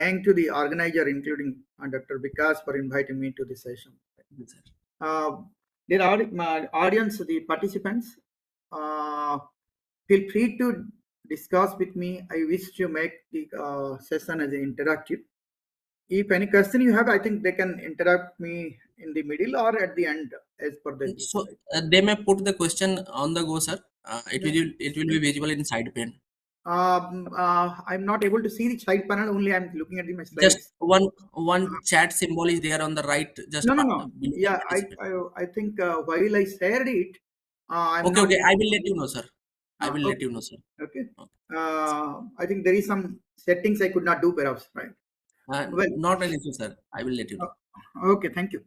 Thank to the organizer, including Dr. Vikas, for inviting me to this session. Yes, sir. Dear my audience, the participants, uh, feel free to discuss with me. I wish to make the session as interactive. If any question you have, I think they can interrupt me in the middle or at the end as per the wish. So Right? they may put the question on the go, sir. It will be visible in side pane. I'm not able to see the side panel. Only I'm looking at my Just slides. one chat symbol is there on the right, just No, no, no. below the Yeah, participant. I think while I shared it, I'm Okay, not okay. able I to will let see. you know, sir. I will let Okay, you know, sir. okay. Okay. I think there is some settings I could not do, perhaps, right? Well, Not an issue, sir. I will let you know. okay. Thank you.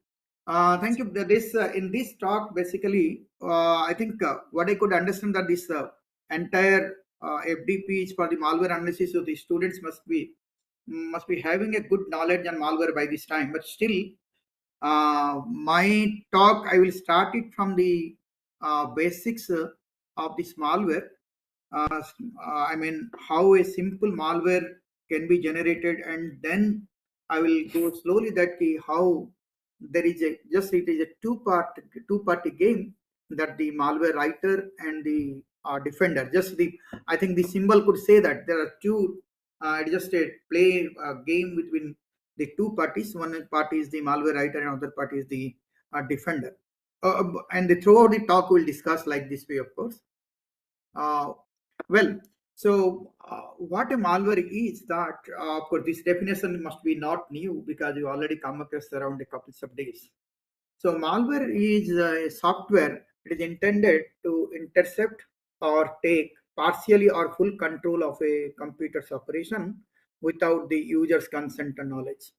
Thank you. This in this talk, basically, I think what I could understand that this entire FDP is for the malware analysis. So the students must be having a good knowledge on malware by this time. But still, my talk, I will start it from the basics of this malware. I mean, how a simple malware can be generated, and then I will go slowly that how there is a just it is a two party game that the malware writer and the defender. Just the I think the symbol could say that there are two. Just a play game between the two parties. One party is the malware writer, and other party is the defender. And throughout the talk, we'll discuss like this way, of course. Uh, well, so what a malware is that, of course, this definition must be not new because you already come across around a couple of days. So malware is a software. It is intended to intercept or take partially or full control of a computer's operation without the user's consent and knowledge.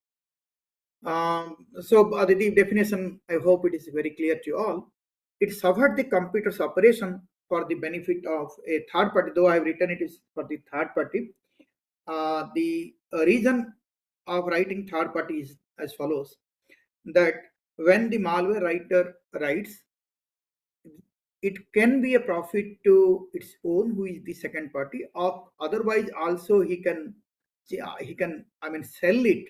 The definition, I hope it is very clear to you all. It subverts the computer's operation for the benefit of a third party, though I have written it is for the third party. The reason of writing third party is as follows, that when the malware writer writes, it can be a profit to its own, who is the second party, or otherwise also he can I mean sell it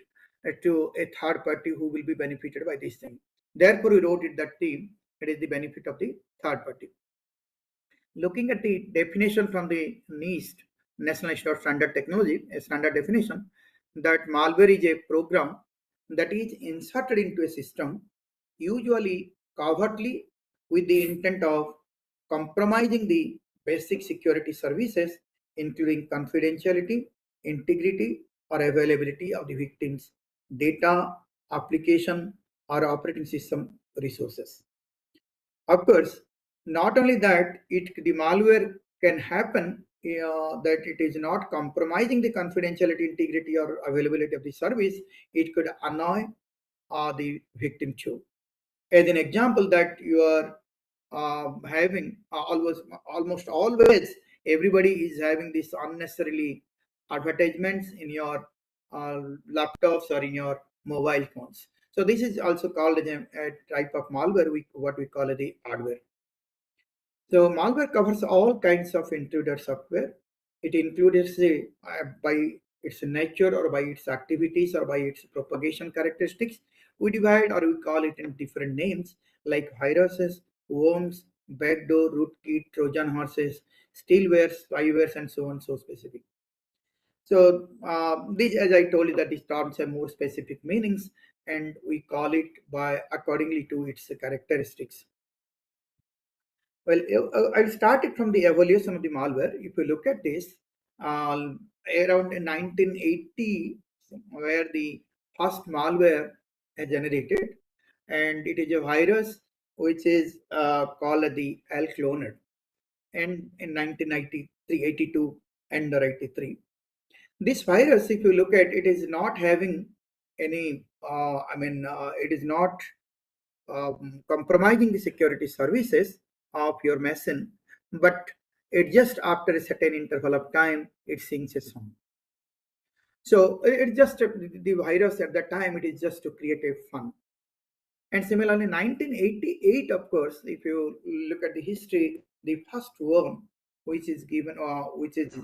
to a third party who will be benefited by this thing. Therefore, we wrote it that it is the benefit of the third party. Looking at the definition from the NIST, National Institute of Standard Technology, a standard definition, that malware is a program that is inserted into a system, usually covertly, with the intent of compromising the basic security services, including confidentiality, integrity, or availability of the victim's data, application, or operating system resources. Of course, not only that, the malware can happen that it is not compromising the confidentiality, integrity, or availability of the service. It could annoy the victim too. As an example, that you are having almost always everybody is having this unnecessarily advertisements in your laptops or in your mobile phones. So this is also called as a type of malware, what we call the hardware. So malware covers all kinds of intruder software. It includes by its nature or by its activities or by its propagation characteristics. We divide or we call it in different names like viruses, worms, backdoor, rootkit, Trojan horses, steelware, spywares, and so on, so specific. So these, as I told you, that these terms have more specific meanings, and we call it by accordingly to its characteristics. Well, I'll start it from the evolution of the malware. If you look at this, around in 1980, where the first malware is generated, and it is a virus which is called the L-cloned, and in 1993, 82, and 83. This virus, if you look at it, is not having any, it is not compromising the security services of your machine, but it just after a certain interval of time, it sings a song. So it just the virus at that time, it is just to create a fun. And similarly, 1988, of course, if you look at the history, the first worm which is given, which is,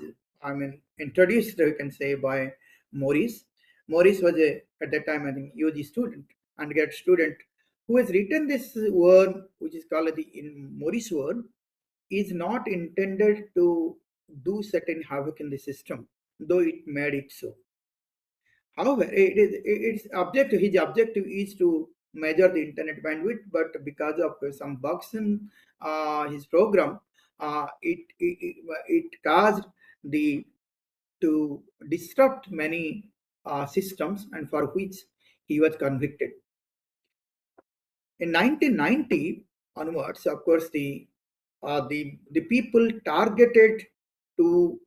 introduced, you can say, by Maurice. Maurice was at that time, I think, UG student, undergrad student, who has written this worm, which is called the Maurice worm, is not intended to do certain havoc in the system, though it made it so. However, his objective is to measure the internet bandwidth, but because of some bugs in his program, it caused the to disrupt many systems, and for which he was convicted. In 1990 onwards, of course, the people targeted to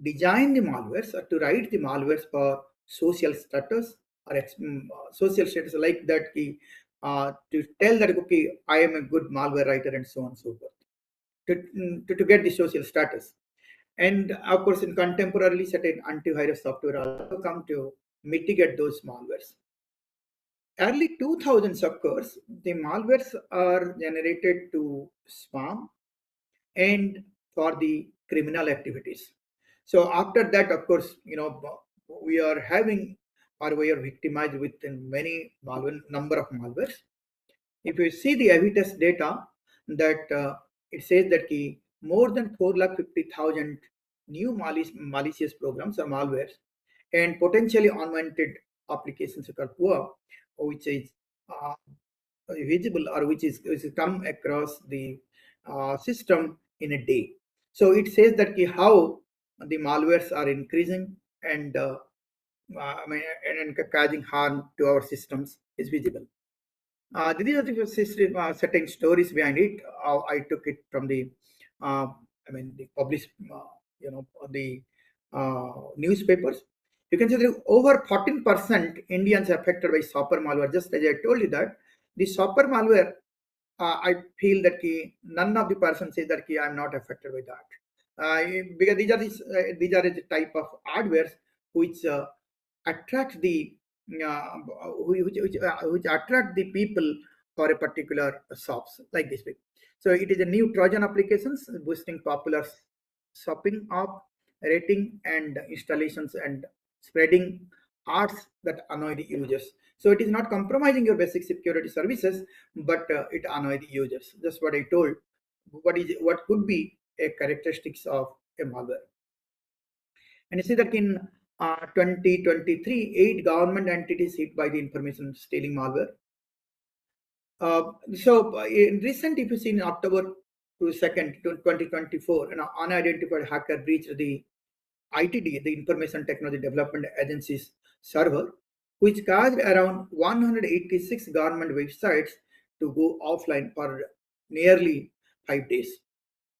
design the malwares or to write the malwares for social status or social status like that, to tell that, okay, I am a good malware writer and so on and so forth, to get the social status. And of course, in contemporarily, certain antivirus software also come to mitigate those malwares. Early 2000s, of course, the malwares are generated to spam and for the criminal activities. So after that, of course, we are having, or we are victimized with many number of malwares. If you see the Avitas data, that it says that more than 450,000 new malicious programs or malwares and potentially unwanted applications are poor, which is uh, visible, or which is come across the system in a day. So it says that how the malwares are increasing, and I mean, and causing harm to our systems is visible. These are the certain stories behind it. I took it from uh, the published, the newspapers. You can see that over 14% Indians are affected by software malware. Just as I told you that the software malware, I feel that none of the person says that I'm not affected by that. Because these are the type of hardwares which attract the which attract the people for a particular shops like this way. So it is a new Trojan applications boosting popular shopping app rating and installations and spreading arts that annoy the users. So it is not compromising your basic security services, but it annoy the users. That's what I told. What could be a characteristics of a malware? And you see that in 2023, 8 government entities hit by the information stealing malware. In recent, if you see in October 2nd, 2024, an unidentified hacker breached the ITD, the Information Technology Development Agency's server, which caused around 186 government websites to go offline for nearly 5 days.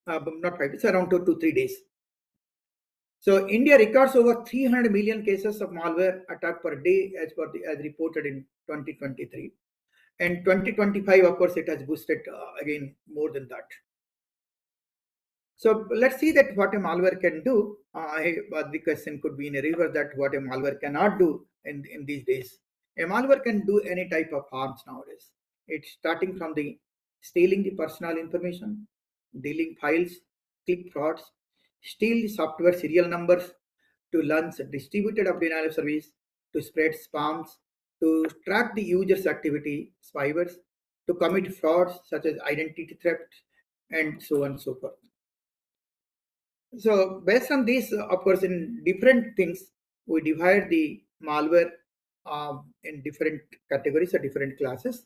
But not 5 days, around 2 to 3 days. So India records over 300 million cases of malware attack per day as reported in 2023. And 2025, of course, it has boosted again more than that. So let's see that what a malware can do. The question could be in a reverse, that what a malware cannot do in these days. A malware can do any type of harms nowadays. It's starting from the stealing the personal information, dealing files, click frauds, steal the software serial numbers, to launch distributed of denial of service, to spread spams, to track the user's activity, spywares, to commit frauds such as identity theft, and so on and so forth. So based on this, of course, in different things, we divide the malware in different categories or different classes.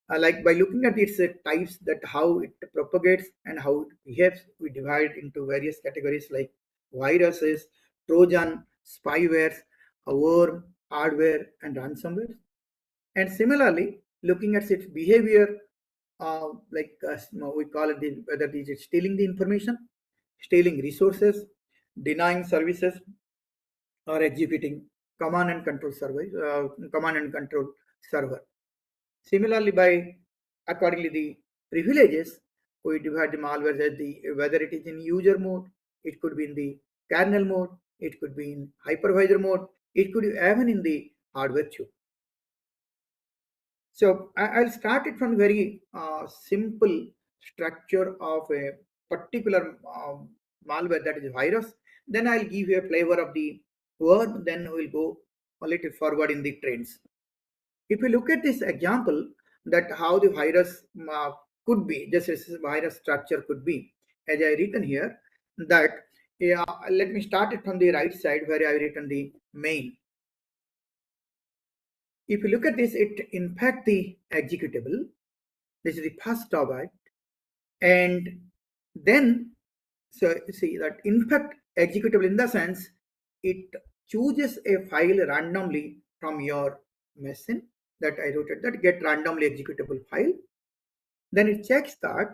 Like by looking at its types, that how it propagates and how it behaves, we divide into various categories like viruses, Trojan, spywares, worm, hardware, and ransomware. And similarly, looking at its behavior, we call it whether it is stealing the information, stealing resources, denying services, or executing command and control server. Similarly, by accordingly the privileges, we divide the malware as whether it is in user mode, it could be in the kernel mode, it could be in hypervisor mode, it could be even in the hardware too. So I'll start it from very simple structure of a particular malware, that is virus. Then I'll give you a flavor of the worm. Then we'll go a little forward in the trends. If you look at this example, that how the virus could be, just as virus structure could be, as I written here, that yeah, let me start it from the right side where I written the main. If you look at this, it infect the executable. This is the first topic, and then so see that infect executable in the sense it chooses a file randomly from your machine that I wrote it that get randomly executable file. Then it checks that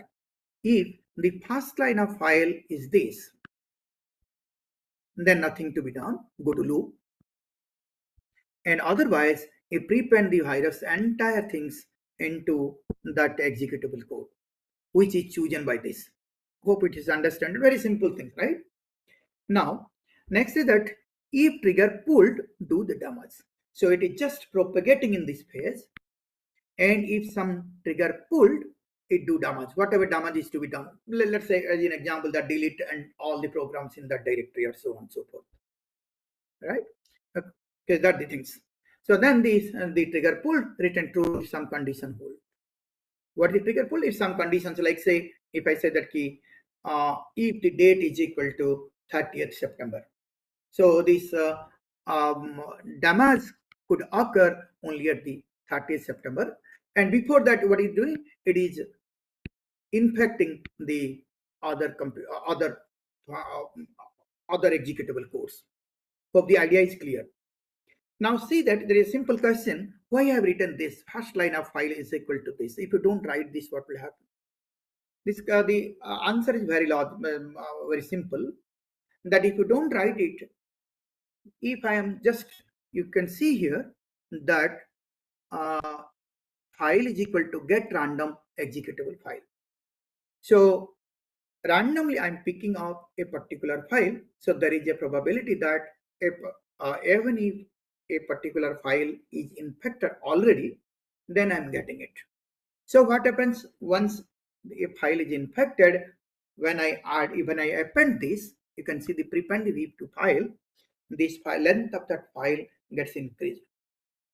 if the first line of file is this, then nothing to be done. Go to loop, and otherwise it prepend the virus entire things into that executable code, which is chosen by this. Hope it is understood. Very simple thing, right? Now, next is that if trigger pulled, do the damage. So it is just propagating in this phase, and if some trigger pulled, it do damage. Whatever damage is to be done. Let's say as an example that delete and all the programs in that directory or so on and so forth. Right? Okay, that the things. So then the trigger pulled return true if some condition hold. What is the trigger pull? If some conditions like say if I say that key if the date is equal to 30th September. So this damage could occur only at the 30th September, and before that, what is doing? It is infecting the other other uh, other executable codes. Hope the idea is clear. Now see that there is a simple question: why I have written this? First line of file is equal to this. If you don't write this, what will happen? This the answer is very simple. That if you don't write it, if I am just, you can see here that uh, file is equal to get random executable file. So randomly I'm picking up a particular file. So there is a probability that if, even if a particular file is infected already, then I'm getting it. So what happens once a file is infected? When I append this, you can see the prepend to file. This file length of that file gets increased.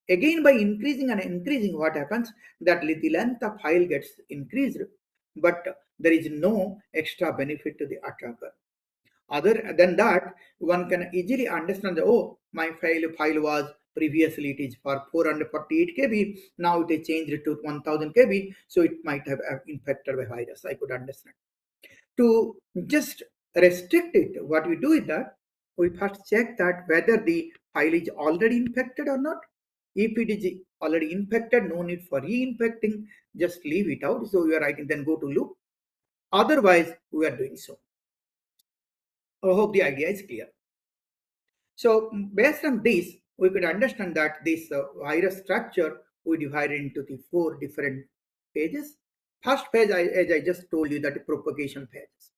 Again, by increasing and increasing, what happens? That the length of file gets increased, but there is no extra benefit to the attacker. Other than that, one can easily understand that, oh, my file was previously it is for 448 KB, now it is changed to 1000 KB, so it might have infected by virus. I could understand. To just restrict it, what we do is that we first check that whether the file is already infected or not. If it is already infected, no need for reinfecting, just leave it out. So we are writing, then go to loop. Otherwise, we are doing so. I hope the idea is clear. So based on this, we could understand that this virus structure we divide into the 4 different phases. First phase, as I just told you, that the propagation phase.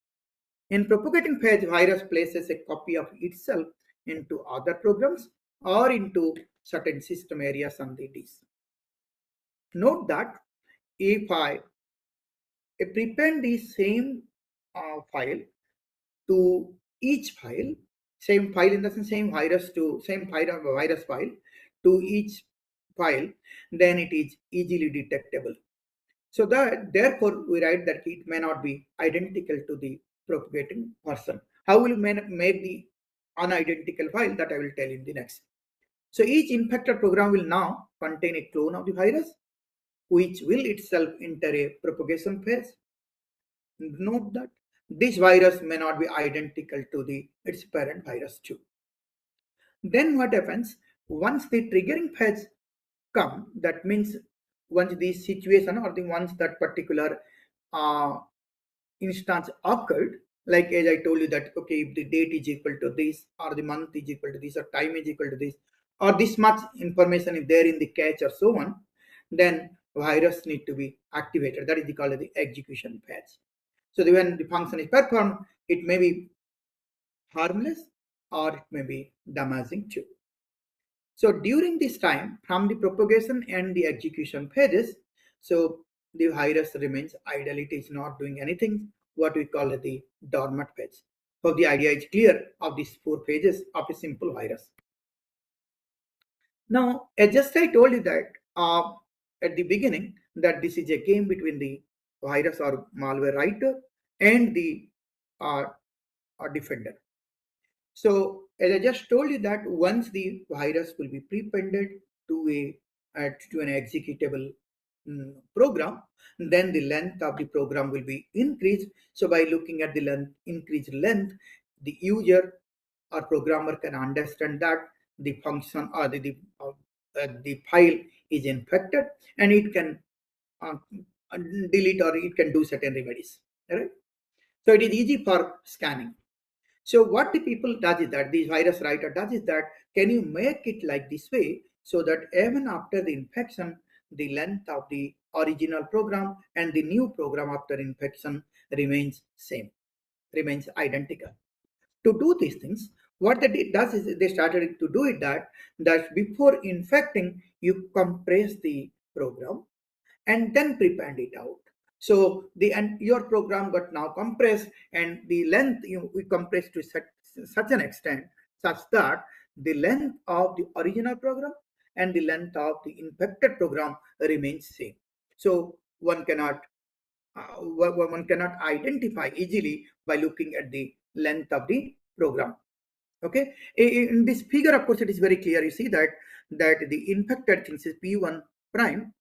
In propagating phase, virus places a copy of itself into other programs or into certain system areas on the disk. Note that if I prepend the same file to each file, same file in the sense same virus to same virus file to each file, then it is easily detectable. So that therefore we write that it may not be identical to the propagating person. How will we make the unidentical file? That I will tell you in the next. So each infected program will now contain a clone of the virus, which will itself enter a propagation phase. Note that this virus may not be identical to its parent virus too. Then what happens? Once the triggering phase come, that means once the situation or the once that particular uh, instance occurred, like as I told you that okay, if the date is equal to this, or the month is equal to this, or time is equal to this, or this much information is there in the cache or so on, then virus need to be activated. That is called the execution phase. So when the function is performed, it may be harmless or it may be damaging too. So during this time, from the propagation and the execution phases, so the virus remains idle. It is not doing anything, what we call the dormant phase. So the idea is clear of these 4 phases of a simple virus. Now, just I told you that at the beginning that this is a game between the virus or malware writer and the uh, defender. So as I just told you that once the virus will be prepended to to an executable program, then the length of the program will be increased. So by looking at the increased length, the user or programmer can understand that the function or the file is infected, and it can uh, delete or it can do certain remedies. Right? So it is easy for scanning. So what the people does is that the virus writer does is that can you make it like this way so that even after the infection, the length of the original program and the new program after infection remains same, remains identical. To do these things, what they does is they started to do it that before infecting, you compress the program and then prepend it out. So the and your program got now compressed, and the length we compressed to such an extent such that the length of the original program and the length of the infected program remains same. So one cannot identify easily by looking at the length of the program. Okay, in this figure, of course, it is very clear. You see that the infected things is P1 prime.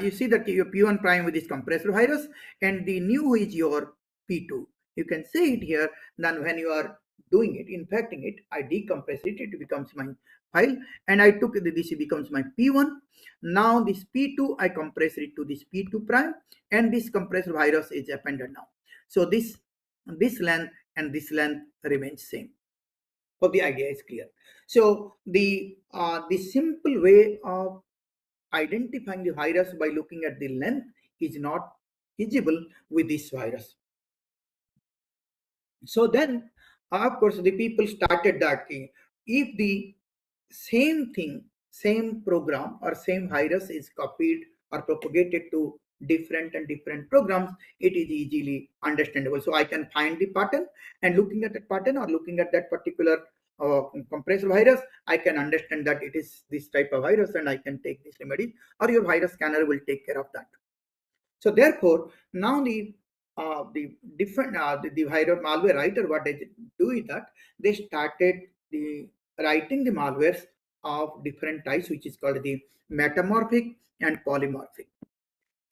You see that your P1 prime with this compressed virus, and the new is your P2. You can see it here. Then when you are doing it, infecting it, I decompress it, it becomes my file, and I took this becomes my P1. Now this P2, I compress it to this P2 prime, and this compressed virus is appended now. So this length and this length remains same. Hope the idea is clear. So the simple way of identifying the virus by looking at the length is not feasible with this virus. So then, of course, the people started that thing. If the same thing, same program or same virus is copied or propagated to different and different programs, it is easily understandable. So I can find the pattern, and looking at that pattern or looking at that particular compressed virus, I can understand that it is this type of virus, and I can take this remedy, or your virus scanner will take care of that. So therefore, now the different the malware writer, what they do is that they started the writing the malwares of different types, which is called the metamorphic and polymorphic.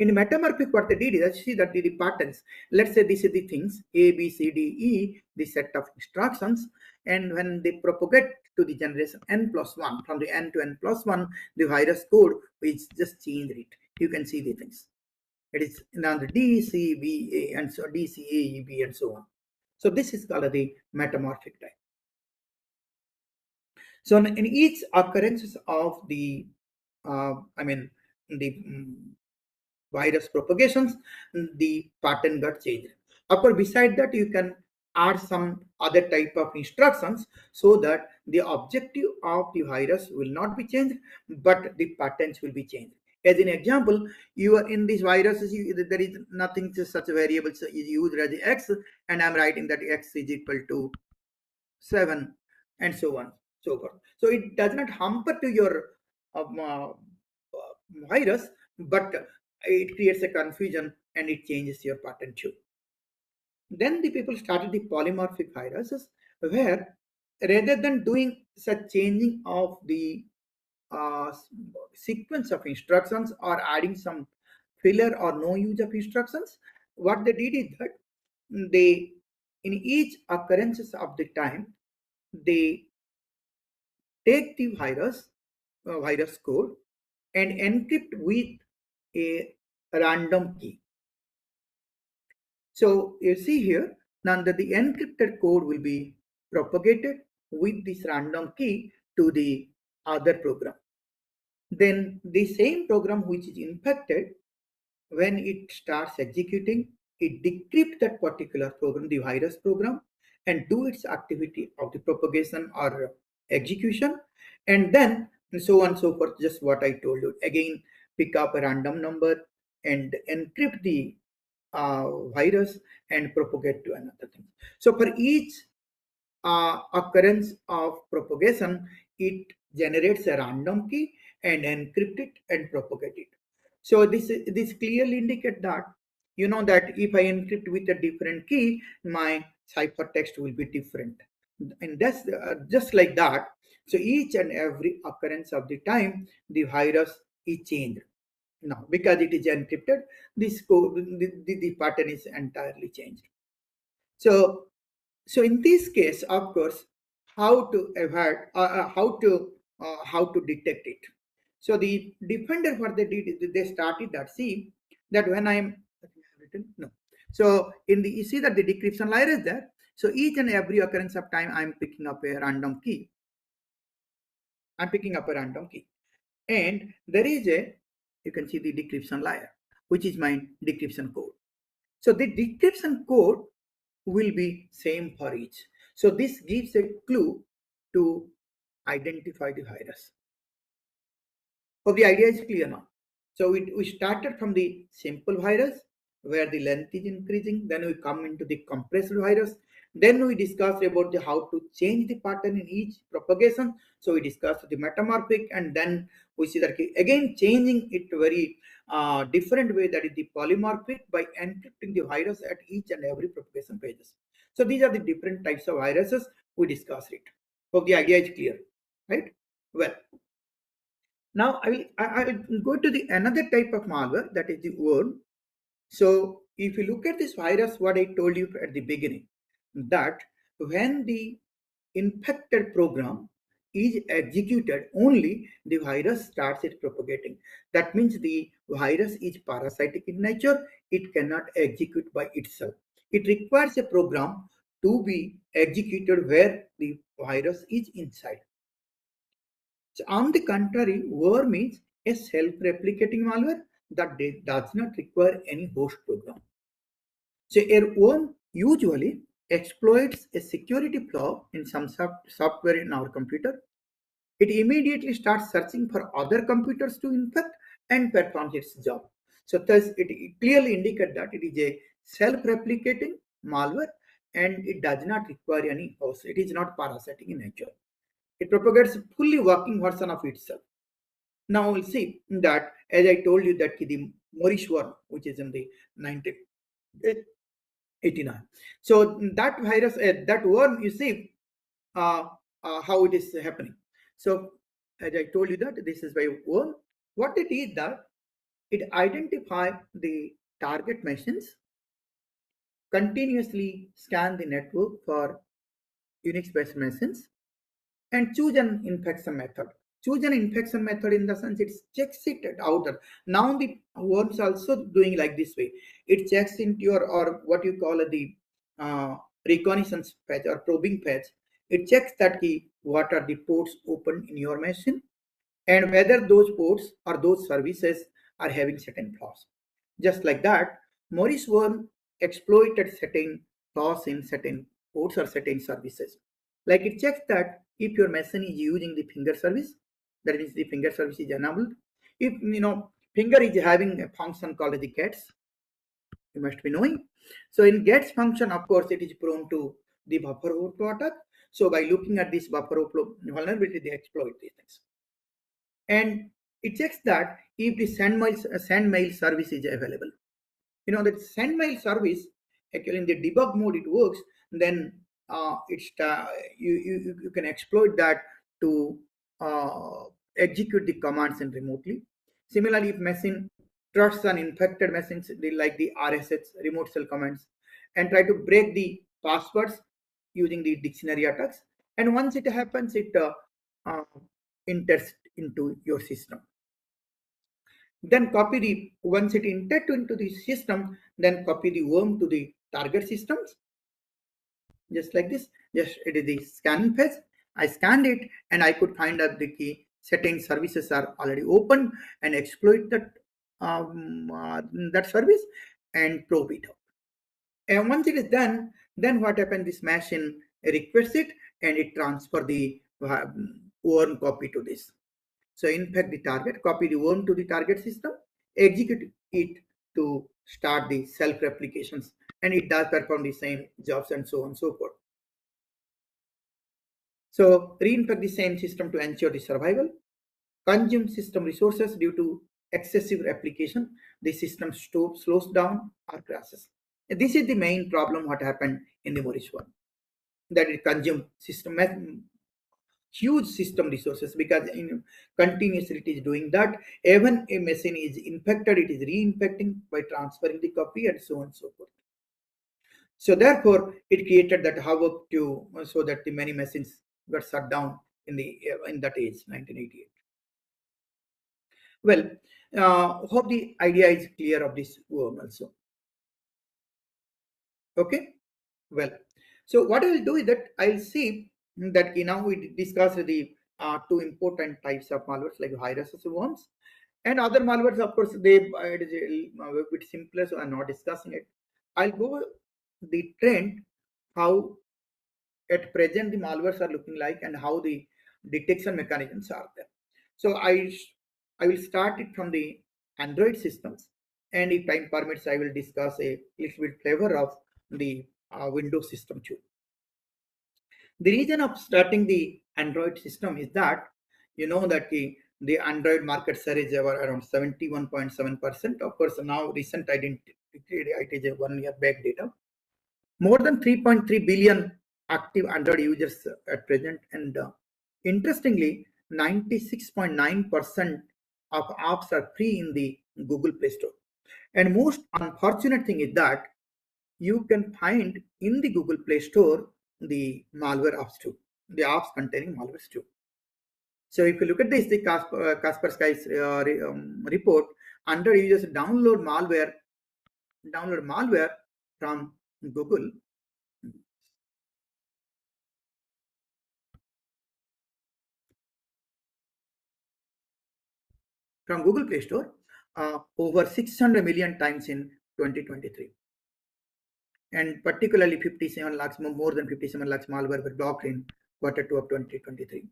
In metamorphic, what they did is see that the patterns. Let's say this is the things A, B, C, D, E, the set of instructions, and when they propagate to the generation n plus one, from the n to n plus one, the virus code is just changed it. You can see the things. It is now the D, C, B, A, and so D, C, A, E, B, and so on. So this is called the metamorphic type. So in each occurrence of the, the virus propagations, the pattern got changed. Of course, beside that, you can add some other type of instructions so that the objective of the virus will not be changed, but the patterns will be changed. As an example, you are in these viruses, there is nothing such a variable is used as x, and I'm writing that x is equal to 7, and so on, so forth. So it does not hamper to your virus, but it creates a confusion and it changes your pattern too. Then the people started the polymorphic viruses, where rather than doing such changing of the uh, sequence of instructions or adding some filler or no use of instructions, what they did is that they, in each occurrences of the time, they take the virus code and encrypt with a random key. So you see here, now that the encrypted code will be propagated with this random key to the other program. Then the same program which is infected, when it starts executing, it decrypts that particular program, the virus program, and do its activity of the propagation or execution, and then so on and so forth. Just what I told you. Again, pick up a random number and encrypt the virus and propagate to another thing. So for each occurrence of propagation, it generates a random key and encrypt it and propagate it. So this clearly indicates that that if I encrypt with a different key, my ciphertext will be different, and that's just like that. So each and every occurrence of the time, the virus is changed. Now, because it is encrypted, this code, the pattern is entirely changed. So so in this case, of course, how to avoid, how to detect it. So the defender, what they did is they started that. See that when I'm written no. So in the you see that the decryption layer is there. So each and every occurrence of time, I'm picking up a random key. I'm picking up a random key, and there is a you can see the decryption layer, which is my decryption code. So the decryption code will be same for each. So this gives a clue to identify the virus. So the idea is clear now. So we started from the simple virus where the length is increasing. Then we come into the compressed virus. Then we discussed about how to change the pattern in each propagation. So we discussed the metamorphic, and then we see that again changing it very different way, that is the polymorphic, by encrypting the virus at each and every propagation pages. So these are the different types of viruses we discussed it. Hope the idea is clear, right? Well, now I will go to the another type of malware, that is the worm. So if you look at this virus, what I told you at the beginning, that when the infected program is executed, only the virus starts it propagating. That means the virus is parasitic in nature. It cannot execute by itself. It requires a program to be executed where the virus is inside. So on the contrary, worm is a self-replicating malware that does not require any host program. So a worm usually exploits a security flaw in some software in our computer. It immediately starts searching for other computers to infect and performs its job. So thus it clearly indicates that it is a self-replicating malware and it does not require any host. It is not parasitic in nature. It propagates a fully working version of itself. Now we'll see that, as I told you, that the Moorish worm, which is in the 1989. So that virus, that worm, you see how it is happening. So as I told you that this is by worm. What it is that it identifies the target machines, continuously scan the network for Unix-based machines, and choose an infection method. Choose an infection method in the sense it checks it out. Now the worms also doing like this way. It checks into your, or what you call the reconnaissance page or probing page. It checks that what are the ports open in your machine, and whether those ports or those services are having certain flaws. Just like that, Morris worm exploited certain flaws in certain ports or certain services. Like it checks that if your machine is using the finger service, that means the finger service is enabled. If finger is having a function called the gets, you must be knowing. So in gets function, of course, it is prone to the buffer overflow attack. So by looking at this buffer overflow vulnerability, they exploit these things. And it checks that if the send mail service is available. That send mail service, actually in the debug mode it works. Then you can exploit that to execute the commands in remotely. Similarly, if machine trusts an infected machines, like the RSS remote shell commands, and try to break the passwords using the dictionary attacks, and once it happens, it uh, enters into your system. Then copy the, once it entered into the system, then copy the worm to the target systems, just like this. Just it is the scanning phase. I scanned it and I could find out the key certain services are already open, and exploit that service and probe it out. And once it is done, then what happens? This machine requests it and it transfer the worm copy to this. So in fact, the target, copy the worm to the target system, execute it to start the self-replications, and it does perform the same jobs and so on and so forth. So reinfect the same system to ensure the survival, consume system resources due to excessive replication, the system slows down or crashes. This is the main problem what happened in the Maurice one, that it consumed huge system resources, because continuously it is doing that. Even a machine is infected, it is reinfecting by transferring the copy and so on and so forth. So therefore, it created that havoc to so that the many machines got shut down in that age, 1988. Well, hope the idea is clear of this worm also. Okay. Well, so what I will do is that I'll see that now we discussed the two important types of malwares like viruses worms and other malwares. Of course, it is a bit simpler, so I'm not discussing it. I'll go the trend, how at present the malwares are looking like and how the detection mechanisms are there. So I will start it from the Android systems, and if time permits, I will discuss a little bit flavor of the Windows system too. The reason of starting the Android system is that you know that the Android market share is around 71.7%. Of course, now recent identity, it is a 1 year back data. More than 3.3 billion active Android users at present, and interestingly, 96.9% of apps are free in the Google Play Store. And most unfortunate thing is that you can find in the Google Play Store the malware apps too, the apps containing malwares too. So if you look at this, the Kaspersky's report, Android users download malware from Google Play Store over 600 million times in 2023. And particularly 57 lakhs, more than 57 lakhs malware were blocked in Q2 of 2023.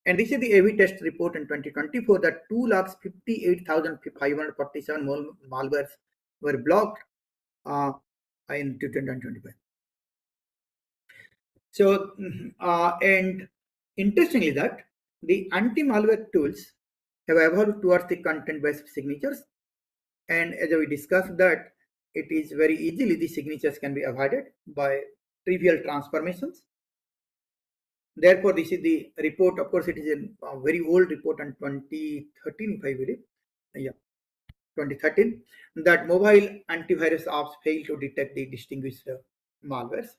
And this is the AV test report in 2024 that 2,58,547 malwares were blocked in 2025. So, and interestingly that the anti-malware tools have evolved towards the content-based signatures. And as we discussed that it is very easily the signatures can be avoided by trivial transformations. Therefore, this is the report. Of course, it is a very old report on 2013, if I believe. Yeah, 2013, that mobile antivirus apps fail to detect the distinguished malwares.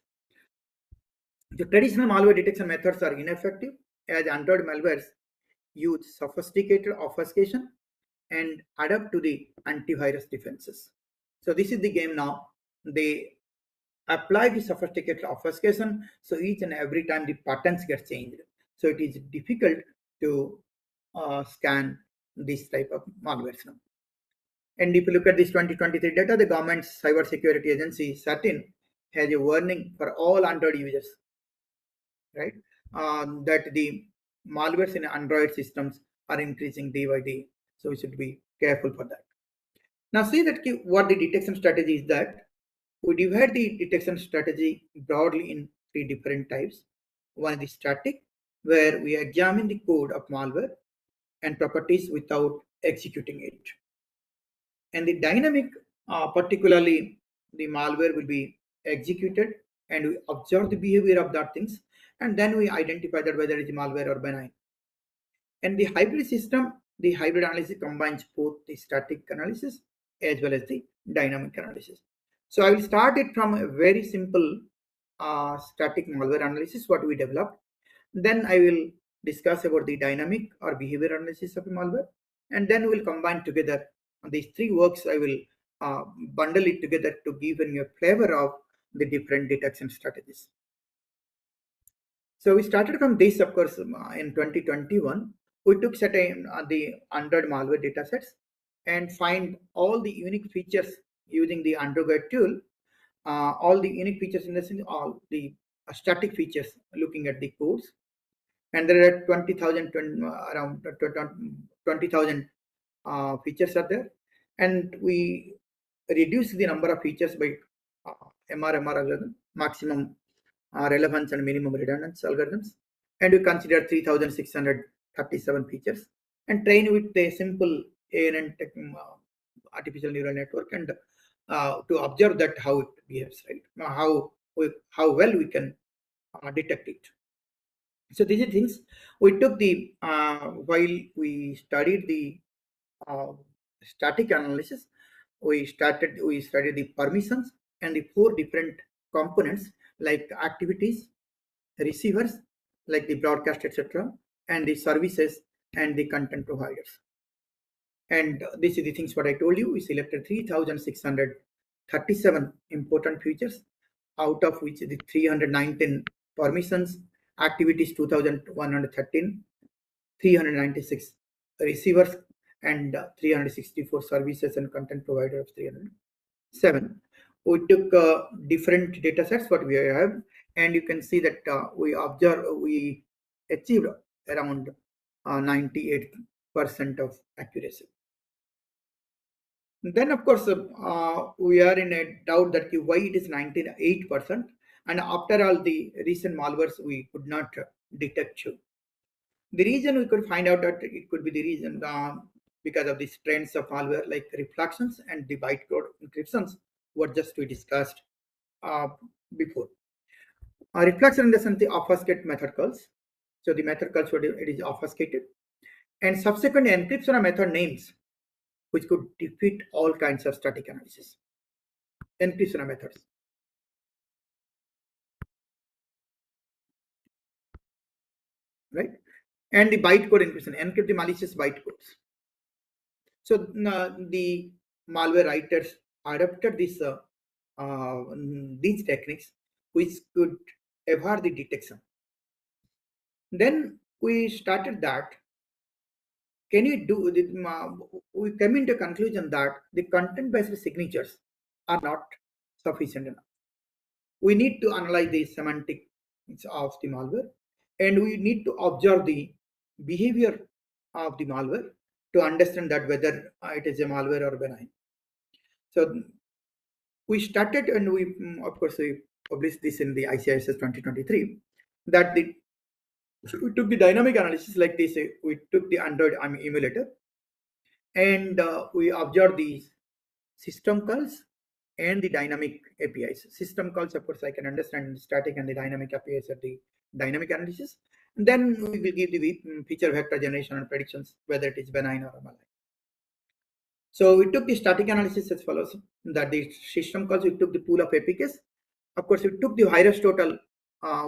The traditional malware detection methods are ineffective, as Android malwares use sophisticated obfuscation and adapt to the antivirus defenses. So this is the game now. They apply the sophisticated obfuscation, so each and every time the patterns get changed. So it is difficult to scan this type of malwares now. And if you look at this 2023 data, the government's cybersecurity agency, CERTIN, has a warning for all Android users, right? That the malwares in Android systems are increasing day by day. So we should be careful for that. Now see that what the detection strategy is, that we divide the detection strategy broadly in three different types. One is the static, where we examine the code of malware and properties without executing it. And the dynamic, particularly the malware will be executed and we observe the behavior of that things, and then we identify that whether it is malware or benign. And the hybrid system, the hybrid analysis combines both the static analysis as well as the dynamic analysis. So I will start it from a very simple static malware analysis, what we developed. Then I will discuss about the dynamic or behavior analysis of a malware. And then we'll combine together these three works. I will bundle it together to give you a flavor of the different detection strategies. So we started from this, of course, in 2021. We took certain the Android malware datasets and find all the unique features using the Android tool. All the unique features in the sense, all the static features, looking at the codes. And there are 20,000, around 20,000 features are there. And we reduce the number of features by MRMR algorithm, maximum relevance and minimum redundancy algorithms, and we consider 3,637 features and train with a simple ANN artificial neural network and to observe that how it behaves, right? How well we can detect it. So these are things we took the while we studied the uh, static analysis. We studied the permissions and the four different components like activities, receivers like the broadcast, etc., and the services and the content providers. And this is the things what I told you. We selected 3,637 important features, out of which the 319 permissions, activities 2,113, 396 receivers, and 364 services and content provider of 307. We took different data sets what we have, and you can see that we achieved around 98% of accuracy. Then, of course, we are in a doubt that why it is 98%, and after all the recent malwares we could not detect you. The reason we could find out that it could be the reason because of these trends of malware like reflections and the bytecode encryptions, what just we discussed uh, before. Reflection in the sense the obfuscate method calls. So the method calls it is obfuscated, and subsequent encryption of method names, which could defeat all kinds of static analysis. Encryption of methods, right? And the bytecode encryption, encrypt the malicious bytecodes. So the malware writers adopted these techniques, which could avoid the detection. Then we started that. Can you do? We came into conclusion that the content-based signatures are not sufficient enough. We need to analyze the semantics of the malware, and we need to observe the behavior of the malware to understand that whether it is a malware or benign. So we started, and we of course we published this in the ICISS 2023, that we took the dynamic analysis like this. We took the Android emulator, and we observed the system calls and the dynamic APIs. System calls, of course, I can understand static, and the dynamic APIs are the dynamic analysis. And then we will give the feature vector generation and predictions whether it is benign or malign. So we took the static analysis as follows: that the system calls, we took the pool of APKs. Of course, we took the virus total,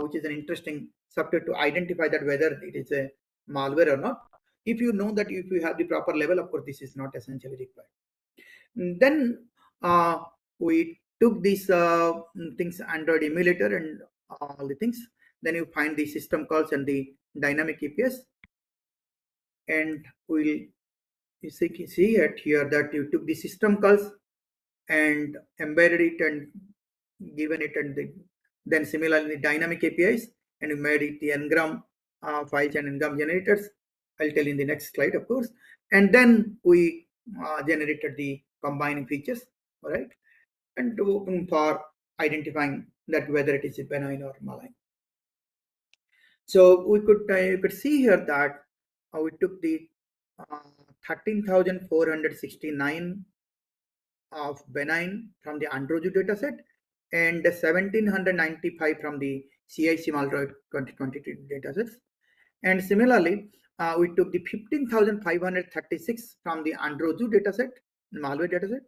which is an interesting subset to identify that whether it is a malware or not. If you know that if you have the proper level, of course, this is not essentially required. Then we took these things, Android emulator and all the things. Then you find the system calls and the dynamic APIs, and we'll see it here that you took the system calls and embedded it and given it, and then similarly dynamic APIs, and you made it the ngram files and ngram generators. I'll tell you in the next slide, of course. And then we generated the combining features, all right, and to open for identifying that whether it is benign or malign. So we could you could see here that we took the 13,469 of benign from the Android dataset and 1795 from the CIC Malware 2022 datasets. And similarly, we took the 15,536 from the Android dataset, malware dataset,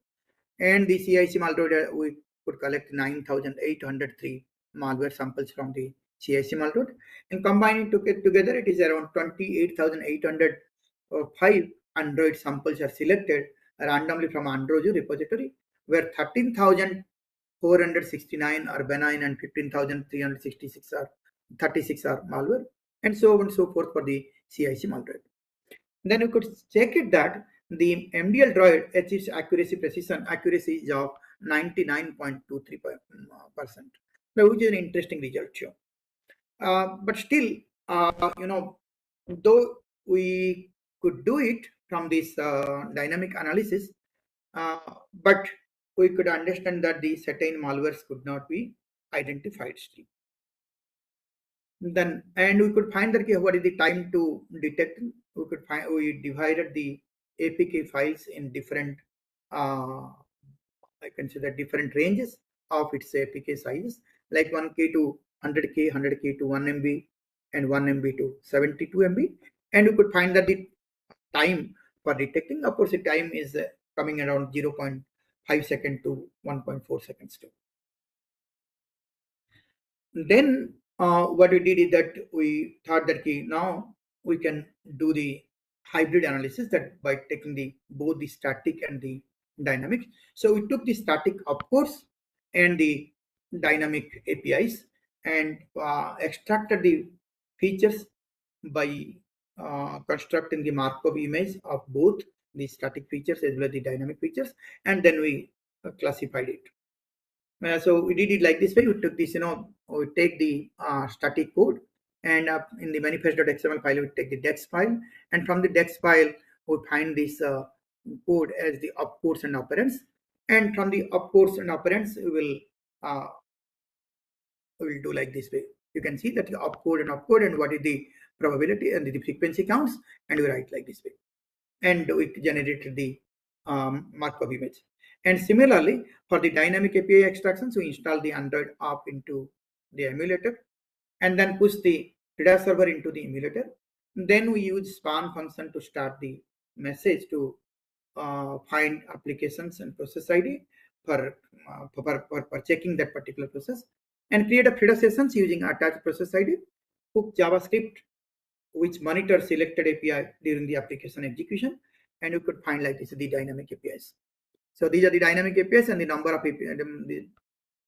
and the CIC malware we could collect 9,803 malware samples from the CIC malware, and combining together, it is around 28,805 Android samples are selected randomly from Android repository, where 13,469 are benign and 15,366 are 36 are malware, and so on and so forth for the CIC malware. Then you could check it that the MDL droid achieves precision accuracy of 99.23%, which is an interesting result here. But still, though we could do it from this dynamic analysis, but we could understand that the certain malwares could not be identified still. Then, and we could find that what is the time to detect. We divided the APK files in different, I consider different ranges of its APK sizes, like 1K to 100K, 100K to 1 MB, and 1 MB to 72 MB. And we could find that the time for detecting, of course, the time is coming around 0.5 second to 1.4 seconds too. Then what we did is that we thought that now we can do the hybrid analysis, that by taking the both the static and the dynamic. So we took the static, of course, and the dynamic APIs, and extracted the features by constructing the Markov image of both the static features as well as the dynamic features, and then we classified it. So we did it like this way. We took this, we take the static code, and in the manifest.xml file, we take the dex file, and from the dex file, we find this code as the opcodes and operands, and from the opcodes and operands, we will do like this way. You can see that the opcode and what is the probability and the frequency counts, and we write like this way, and we generated the Markov image. And similarly, for the dynamic API extractions, we install the Android app into the emulator, and then push the data server into the emulator. Then we use span function to start the message to find applications and process ID for checking that particular process, and create a FIDA sessions using attached process ID, hook JavaScript which monitors selected API during the application execution, and you could find like this the dynamic APIs. So these are the dynamic APIs, and the number of the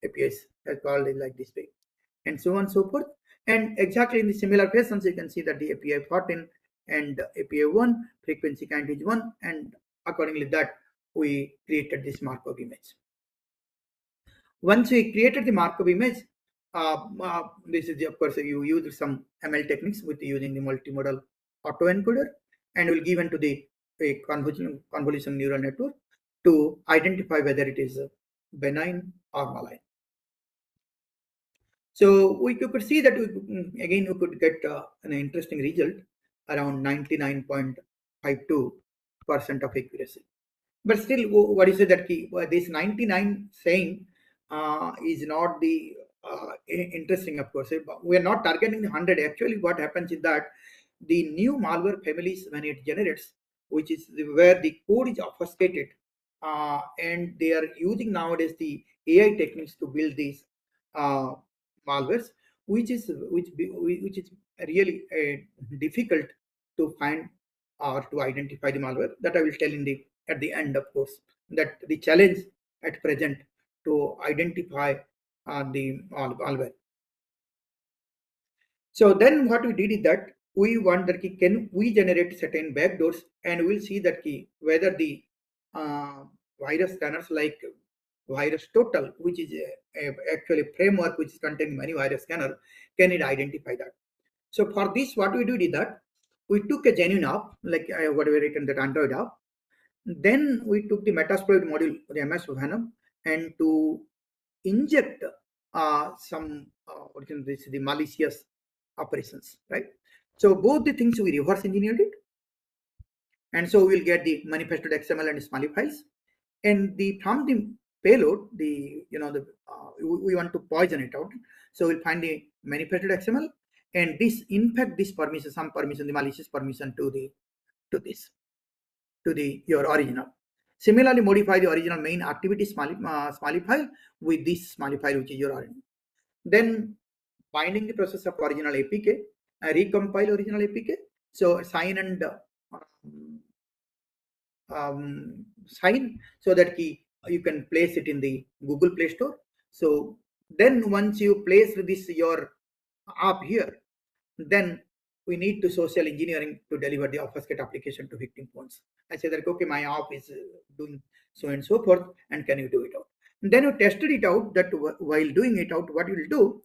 APIs are called like this way, and so on and so forth. And exactly in the similar fashions, you can see that the API 14 and API 1 frequency count is 1, and accordingly that we created this Markov image. Once we created the Markov image, this is of course you use some ML techniques with using the multimodal autoencoder, and will given to the convolution neural network to identify whether it is benign or malign. So we could see that again we could get an interesting result around 99.52% of accuracy. But still, what is it that this 99 saying is not the interesting, of course. We are not targeting the 100. Actually, what happens is that the new malware families, when it generates, which is where the code is obfuscated, and they are using nowadays the AI techniques to build these malwares, which is really difficult to find or to identify the malware. That I will tell in the at the end, of course, that the challenge at present to identify the malware. So then what we did is that we want that can we generate certain backdoors, and we'll see that whether the virus scanners like virus total, which is actually a framework which is containing many virus scanner, can it identify that. So for this, what we did is that we took a genuine app, like what we written that Android app. Then we took the Metasploit module, the MS Venom, and to inject some what is this, the malicious operations, right? So both the things we reverse engineered it, and so we'll get the manifested XML and Smiley files, and the from the payload, the we want to poison it out, so we'll find the manifested XML, and this infect this permission, some permission, the malicious permission to your original. Similarly, modify the original main activity Smiley file with this Smiley file, which is your original. Then binding the process of original APK, recompile original APK. So sign and sign, so that you can place it in the Google Play Store. So then once you place this your app here, then we need to social engineering to deliver the obfuscate application to victim phones. I say that okay, my app is doing so and so forth, and can you do it out? And then you tested it out that while doing it out, what you will do,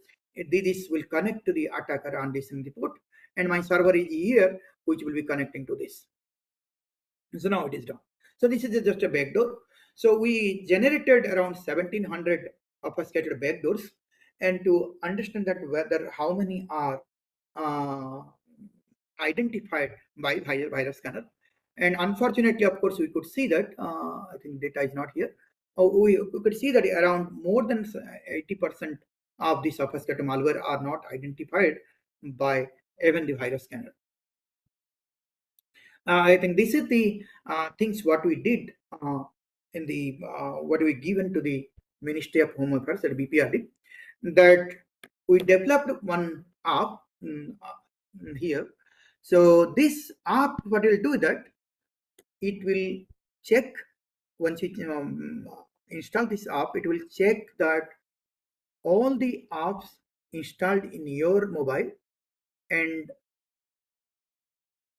this will connect to the attacker on this in the port, and my server is here, which will be connecting to this. So now it is done. So this is just a backdoor. So we generated around 1700 obfuscated backdoors, and to understand that whether how many are uh, identified by virus scanner. And unfortunately, of course, we could see that I think data is not here. We could see that around more than 80% of the sophisticated malware are not identified by even the virus scanner. I think this is the things what we did in the what we given to the Ministry of Home Affairs at BPRD, that we developed one app here. So this app, what it will do that it will check once you install this app, it will check that all the apps installed in your mobile and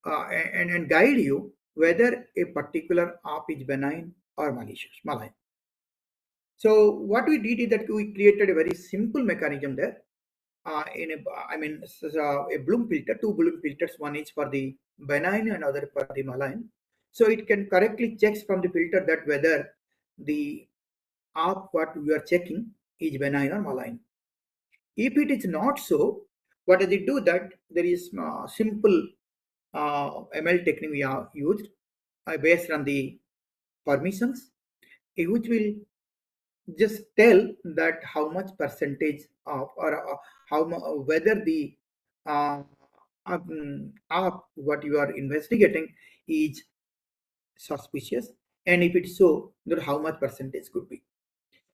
and guide you whether a particular app is benign or malicious, malign. So what we did is that we created a very simple mechanism there. In a, I mean, a bloom filter, two bloom filters. One is for the benign and other for the malign. So it can correctly checks from the filter that whether the app what we are checking is benign or malign. If it is not so, what does it do? That there is simple ML technique we have used based on the permissions, which will just tell that how much percentage of or whether the uh, app what you are investigating is suspicious, and if it's so, then how much percentage could be.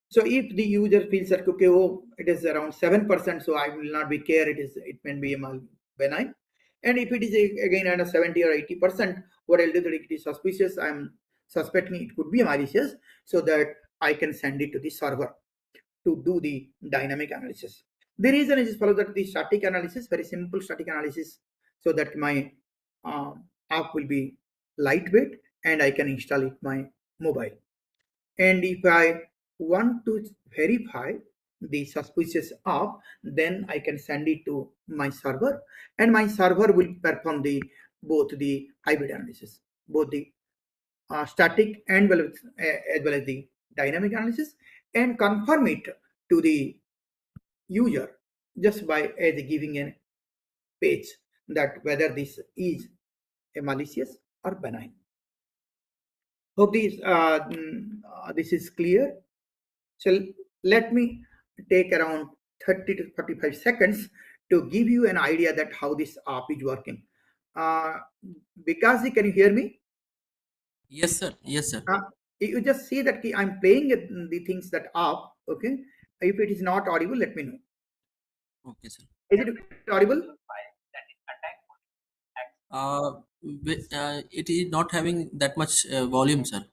So if the user feels that okay, oh, it is around 7%, so I will not be care. It may be a benign, and if it is again at a 70 or 80%, what I'll do that it is suspicious. I'm suspecting it could be malicious, so that I can send it to the server to do the dynamic analysis. The reason is follow that the static analysis, very simple static analysis, so that my app will be lightweight and I can install it my mobile. And if I want to verify the suspicious app, then I can send it to my server, and my server will perform the both the hybrid analysis, both the static and as well as the dynamic analysis, and confirm it to the user just by as giving a page that whether this is a malicious or benign. Hope this is clear. So let me take around 30 to 45 seconds to give you an idea that how this app is working. Uh, Bikazi, can you hear me? Yes, sir. Yes, sir. You just see that I'm playing the things that app. Okay. If it is not audible, let me know. Okay, sir. Is it audible? It is not having that much volume, sir.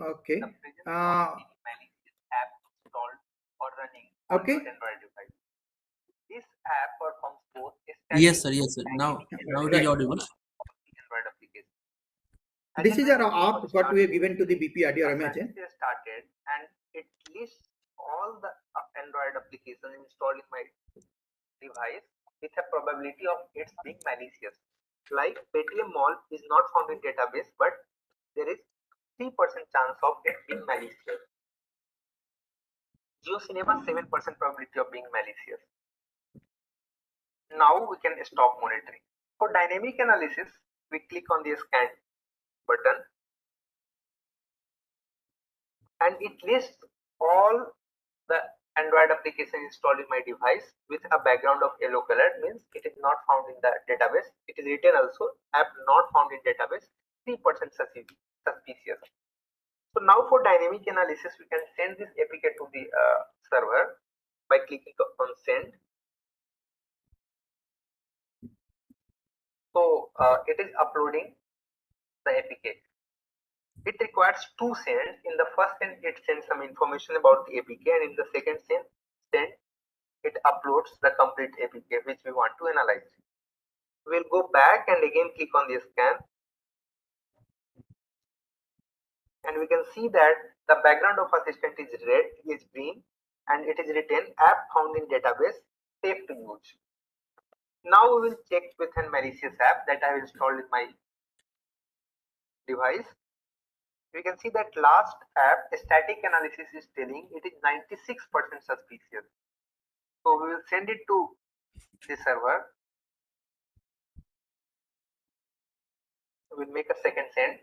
Okay. Okay. Yes, sir. Yes, sir. Now it is Right. audible. This is our app what we have given to the BPRD or MHA. we can see that last app static analysis is telling it is 96% suspicious. So we will send it to the server. We'll make a second send.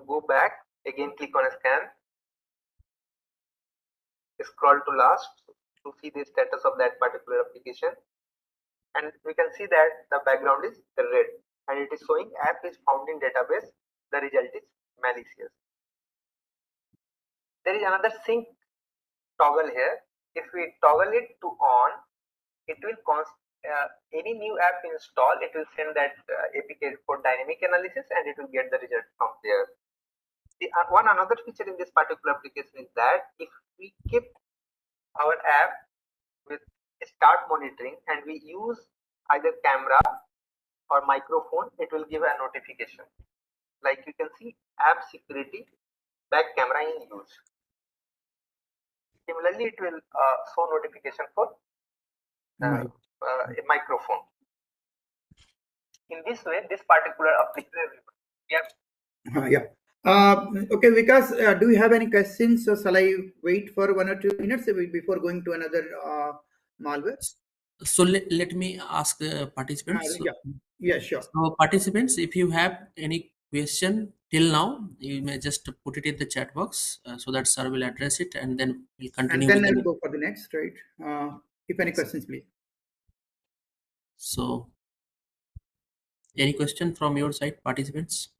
Go back, again click on scan, scroll to last to see the status of that particular application, and we can see that the background is red and it is showing app is found in database. The result is malicious. There is another sync toggle here. If we toggle it to on, it will any new app install, it will send that APK for dynamic analysis and it will get the result from there. The another feature in this particular application is that if we keep our app with start monitoring and we use either camera or microphone, it will give a notification. Like you can see, app security, back camera in use. Similarly, it will show notification for a microphone. In this way, this particular application, yeah. Okay, Vikas, do you have any questions, or shall I wait for 1 or 2 minutes before going to another malware? So let me ask the participants. Yeah, sure. So participants, if you have any question till now, you may just put it in the chat box so that sir will address it, and then we'll continue And then with I'll the. go for the next, right? If any questions, please. So, any question from your side, participants?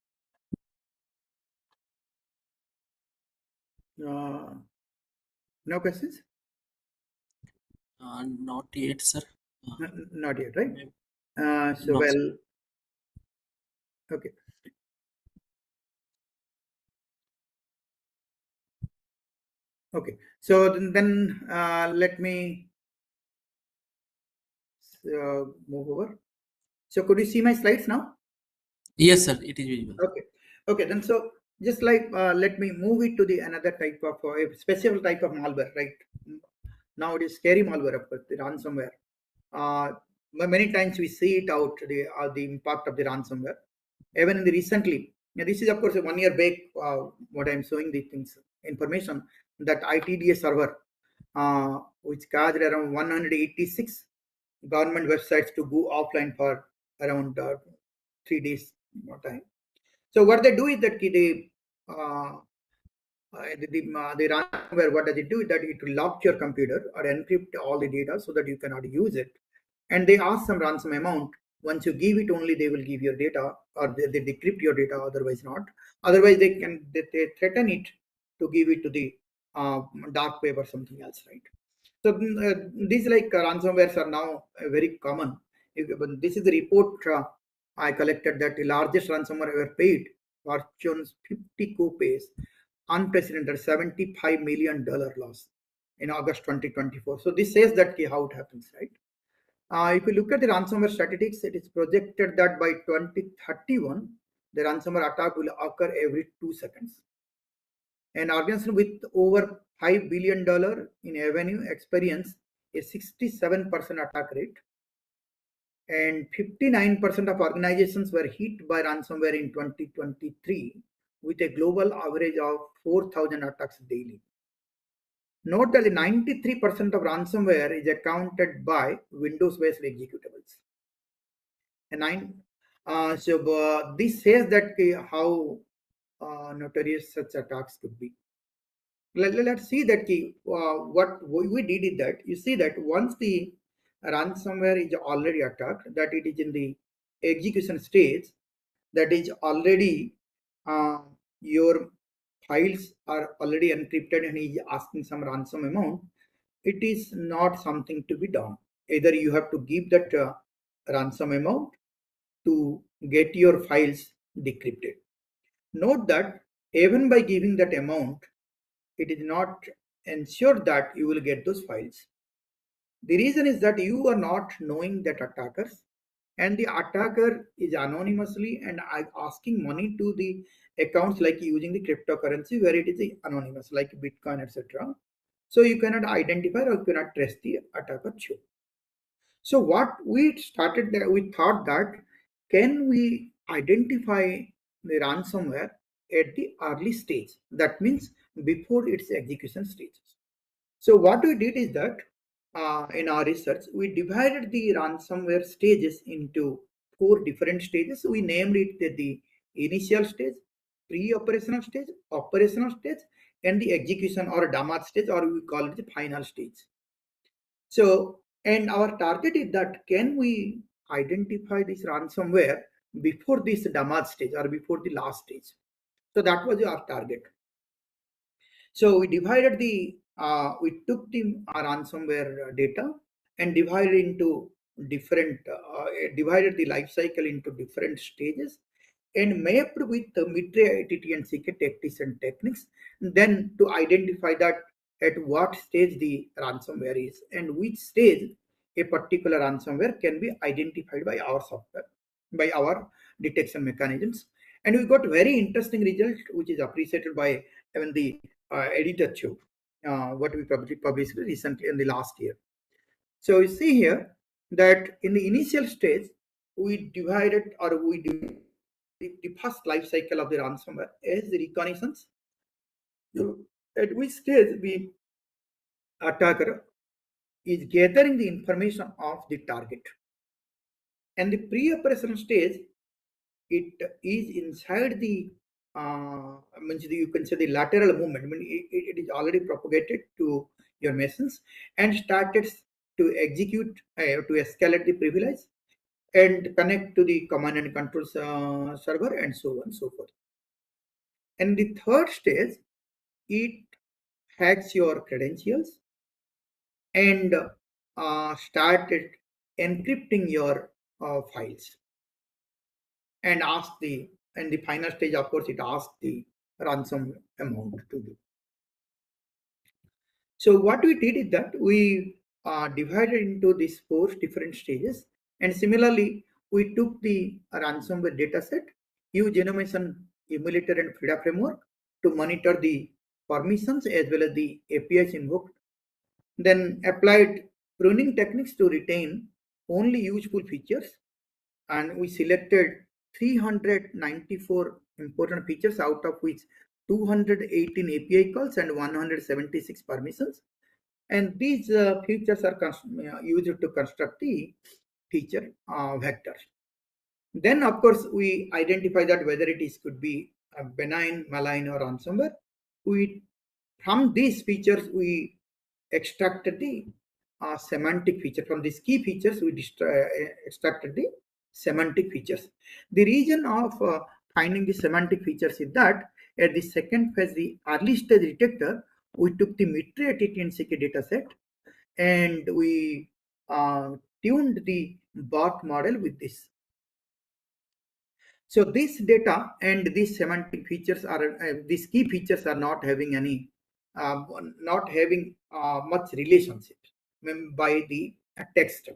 No questions? Not yet, sir. Not yet, right? So, No, sir. well, okay. Okay, so then let me move over. So could you see my slides now? Yes, sir. It is visible. Okay. Okay, then so just like let me move it to the another type of a special type of malware, right? Now it is scary malware, of course, the ransomware. Many times we see it out the impact of the ransomware. Even in the recently, this is of course a 1 year back. What I'm showing the things information that ITDA server, which caused around 186 government websites to go offline for around 3 days more time. So what they do is that the ransomware, what does it do is that it will lock your computer or encrypt all the data so that you cannot use it. And they ask some ransom amount. Once you give it, only they will give your data, or they decrypt your data, otherwise not. Otherwise they threaten it to give it to the dark web or something else, right? So these like ransomwares are now very common. This is the report I collected that the largest ransomware ever paid, Fortune's 50 co-pays, unprecedented $75 million loss in August 2024. So this says that how it happens, right? If you look at the ransomware statistics, it is projected that by 2031, the ransomware attack will occur every 2 seconds. An organization with over $5 billion in revenue experienced a 67% attack rate, and 59% of organizations were hit by ransomware in 2023, with a global average of 4,000 attacks daily. Note that the 93% of ransomware is accounted by Windows-based executables. And this says that how notorious such attacks could be. Let's see that what we did is that you see that once the ransomware is already attacked, that it is in the execution stage, that is already your files are already encrypted and is asking some ransom amount, it is not something to be done. Either you have to give that ransom amount to get your files decrypted. Note that even by giving that amount, it is not ensured that you will get those files. The reason is that you are not knowing that attackers, and the attacker is anonymously and asking money to the accounts, like using the cryptocurrency where it is anonymous, like Bitcoin, etc. So you cannot identify or you cannot trace the attacker through. So what we started that we thought that can we identify the ransomware at the early stage? That means before its execution stages. So what we did is that in our research, we divided the ransomware stages into 4 different stages. We named it the initial stage, pre-operational stage, operational stage, and the execution or damage stage, or we call it the final stage. So, and our target is that can we identify this ransomware before this damage stage or before the last stage? So that was our target. So we took the ransomware data and divided the life cycle into different stages and mapped with the mid-tray ITT and CK tactics and techniques, then to identify that at what stage the ransomware is and which stage a particular ransomware can be identified by our software, by our detection mechanisms. And we got very interesting result, which is appreciated by even the editor too, what we published recently in the last year. So you see here that in the initial stage, we divided the first life cycle of the ransomware as the reconnaissance, at which stage the attacker is gathering the information of the target. And the pre-operational stage, it is inside the means you can say the lateral movement. I mean, it is already propagated to your machines and started to execute to escalate the privilege and connect to the command and control server and so on and so forth. And the third stage, it hacks your credentials and started encrypting your files and the final stage, of course, it asks the ransom amount to you. So what we did is that we divided into these 4 different stages, and similarly we took the ransomware dataset, use Genomation emulator and FIDA framework to monitor the permissions as well as the APIs invoked, then applied pruning techniques to retain only useful features, and we selected 394 important features, out of which 218 API calls and 176 permissions. And these features are used to construct the feature vectors. Then, of course, we identify that whether it is could be a benign, malign, or ransomware. We From these features we extracted the semantic feature. From these key features we extracted the semantic features. The reason of finding the semantic features is that at the second phase, the early stage detector, we took the mid-tray TTNCK dataset and we tuned the bot model with this. So this data and these semantic features are these key features are not having any much relationship by the text.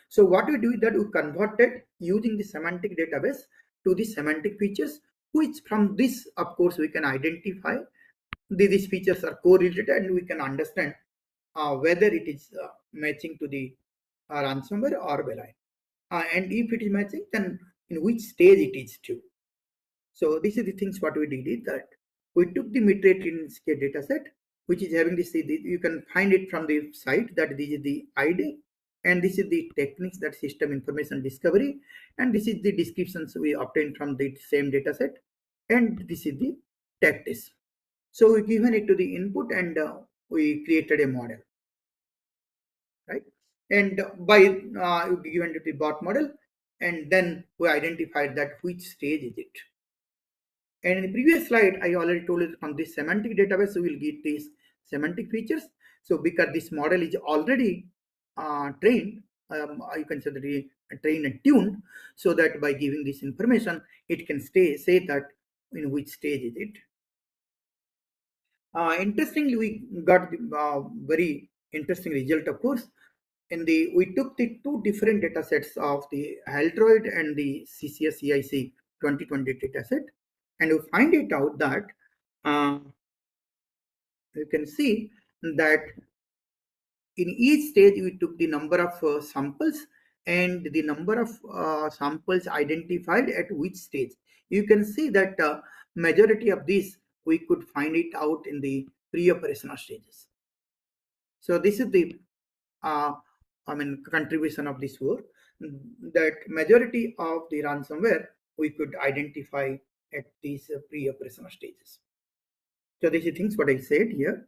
So what we do is that we converted using the semantic database to the semantic features, which from this, of course, we can identify these features are correlated and we can understand whether it is matching to the ransomware or benign. And if it is matching, then in which stage it is to. So this is the things what we did is that we took the mid-rate data set, which is having this, you can find it from the site that this is the ID and this is the techniques, that system information discovery, and this is the descriptions we obtained from the same data set, and this is the tactics. So we given it to the input and we created a model, right? And by given to the bot model, and then we identified that which stage is it. And in the previous slide, I already told you from this semantic database, we will get these semantic features. So because this model is already trained, you can say that trained and tuned, so that by giving this information, it can say that in which stage is it. Interestingly, we got very interesting result, of course. We took the 2 different data sets of the Aldroid and the CCS CIC 2020 dataset, and we find it out that you can see that in each stage we took the number of samples and the number of samples identified at which stage. You can see that majority of these we could find it out in the pre-operational stages. So this is the uh, contribution of this work, that majority of the ransomware we could identify at these pre-operational stages. So these are things what I said here.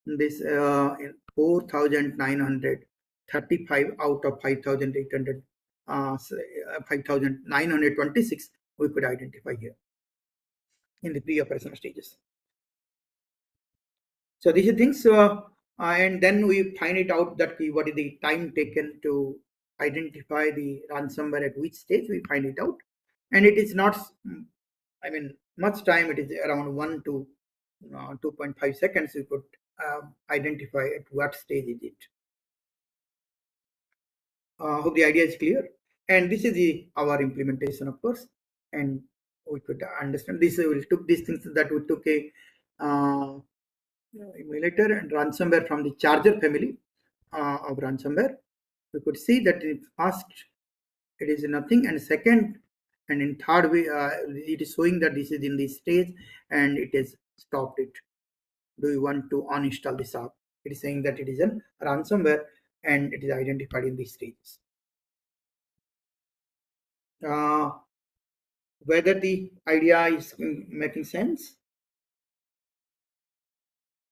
This 4,935 out of 5,800, 5,926 we could identify here in the pre-operational stages. So these are things, and then we find it out that what is the time taken to identify the ransomware at which stage we find it out, and it is not, much time. It is around 1 to 2.5 seconds. We could identify at what stage is it. Hope the idea is clear. And this is our implementation, of course, and we could understand this. We took these things that we took a emulator and ransomware from the charger family of ransomware. We could see that in first it is nothing, and second and in third way it is showing that this is in this stage and it has stopped it. Do you want to uninstall this app? It is saying that it is a ransomware and it is identified in these stages. Whether the idea is making sense?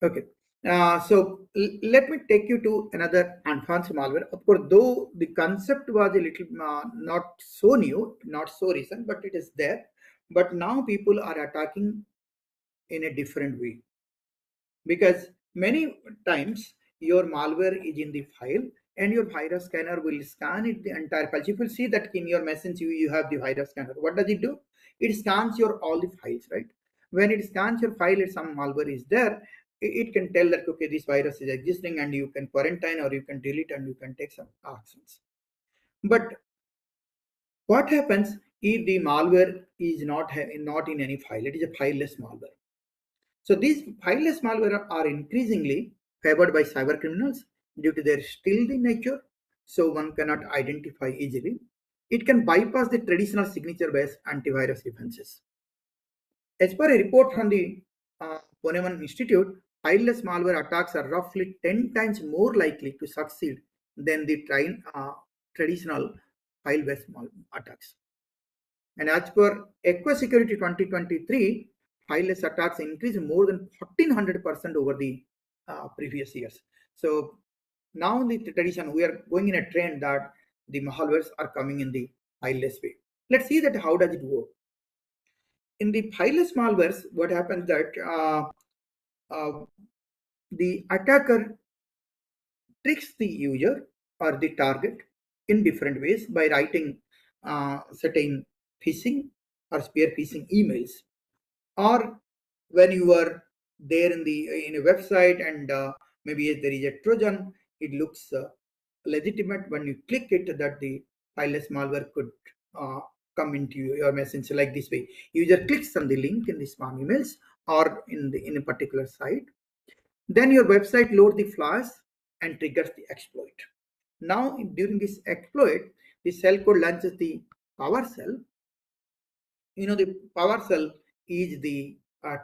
Okay. So let me take you to another advanced malware. Of course, though the concept was a little not so new, not so recent, but it is there. But now people are attacking in a different way, because many times your malware is in the file and your virus scanner will scan it the entire file. You will see that in your message you have the virus scanner. What does it do? It scans your all the files, right? When it scans your file, if some malware is there, it can tell that okay, this virus is existing and you can quarantine or you can delete and you can take some actions. But what happens if the malware is not in any file? It is a fileless malware. So these fileless malware are increasingly favored by cyber criminals due to their stealthy nature, so one cannot identify easily. It can bypass the traditional signature-based antivirus defenses. As per a report from the Poneman Institute, fileless malware attacks are roughly 10 times more likely to succeed than the traditional file-based attacks. And as per EquiSecurity 2023, fileless attacks increased more than 1400% over the previous years. So now the tradition, we are going in a trend that the malwares are coming in the fileless way. Let's see that how does it work. In the fileless malwares, what happens that the attacker tricks the user or the target in different ways by writing certain phishing or spear phishing emails, or when you are there in a website and maybe there is a Trojan, it looks legitimate. When you click it, that the fileless malware could come into your message like this way. User clicks on the link in the spam emails or in a particular site. Then your website loads the flash and triggers the exploit. Now during this exploit, the shell code launches the PowerShell. The PowerShell is the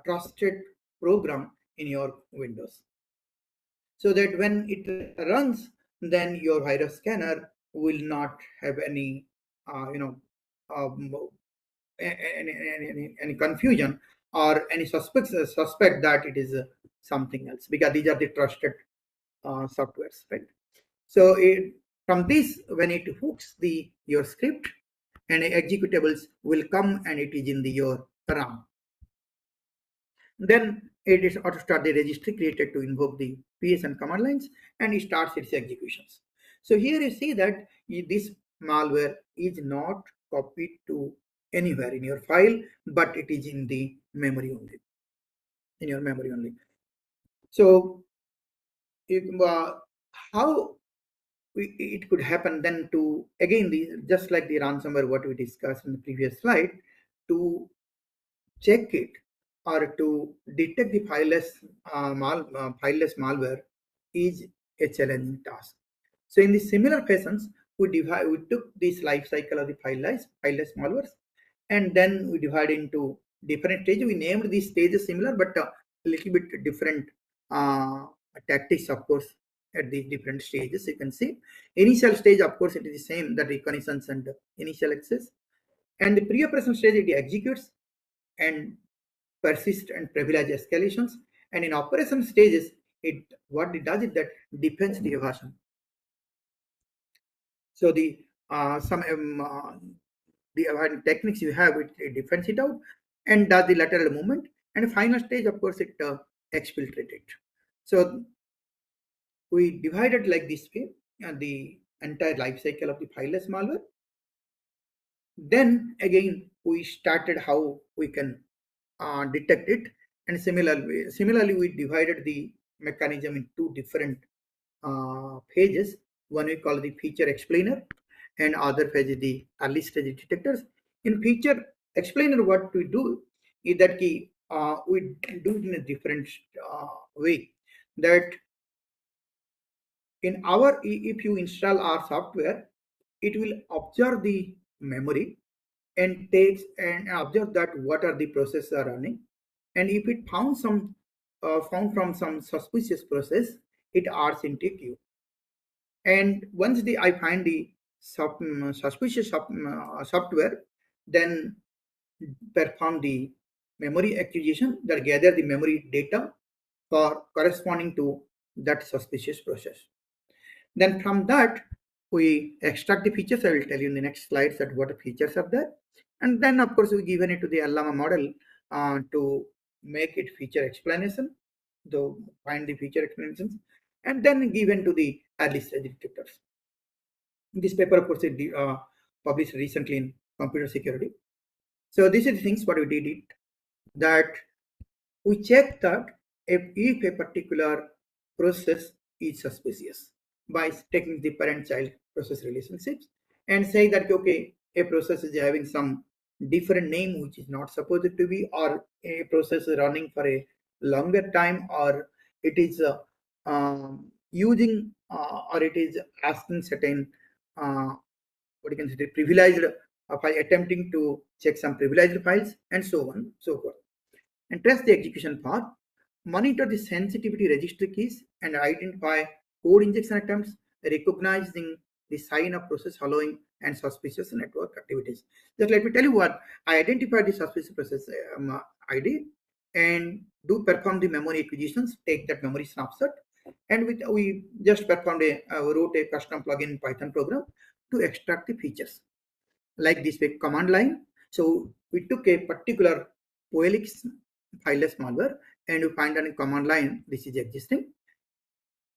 trusted program in your Windows, so that when it runs, then your virus scanner will not have any um, any confusion or any suspect that it is something else, because these are the trusted softwares, right? So from this, when it hooks your script, and executables will come and it is in your RAM. Then it is auto start the registry created to invoke the PS and command lines, and it starts its executions. So here you see that this malware is not copied to anywhere in your file, but it is in the memory only, in your memory only. So how it could happen then to, again, just like the ransomware what we discussed in the previous slide, to check it or to detect the fileless malware is a challenging task. So in the similar fashions, we took this life cycle of the fileless malwares, and then we divided into different stages. We named these stages similar, but a little bit different tactics, of course, at these different stages. You can see initial stage, of course, it is the same, the reconnaissance and initial access, and the pre-operation stage it executes and persist and privilege escalations, and in operation stages it what it does is that defends the evasion. So the techniques you have, it defends it out and does the lateral movement, and final stage, of course, it exfiltrate it. So we divided like this way the entire life cycle of the fileless malware. Then again we started how we can detect it, and similarly we divided the mechanism in two different phases. One we call the feature explainer, and other phase is the early stage detectors. In feature explainer, what we do is that we do it in a different way. That in our, if you install our software, it will observe the memory and takes and observe that what are the processes are running, and if it found from some suspicious process, it adds into queue. And once I find the suspicious software, then perform the memory acquisition, that gather the memory data for corresponding to that suspicious process. Then from that, we extract the features. I will tell you in the next slides that what features are there. And then, of course, we given it to the LLM model to make it feature explanation, to find the feature explanations, and then given to the early stage detectors. This paper, of course, is published recently in Computer Security. So these are the things what we did it, that we check that if a particular process is suspicious by taking the parent-child process relationships and say that okay, a process is having some different name which is not supposed to be, or a process is running for a longer time, or it is using or it is asking certain what you can say privileged by attempting to check some privileged files, and so on so forth, and test the execution path, monitor the sensitivity registry keys, and identify code injection attempts, recognizing the sign of process following and suspicious network activities. Just let me tell you what I identified: the suspicious process ID, and do perform the memory acquisitions, take that memory snapshot, and we just performed wrote a custom plugin in Python program to extract the features like this way command line. So we took a particular OLX fileless malware and we find on a command line this is existing,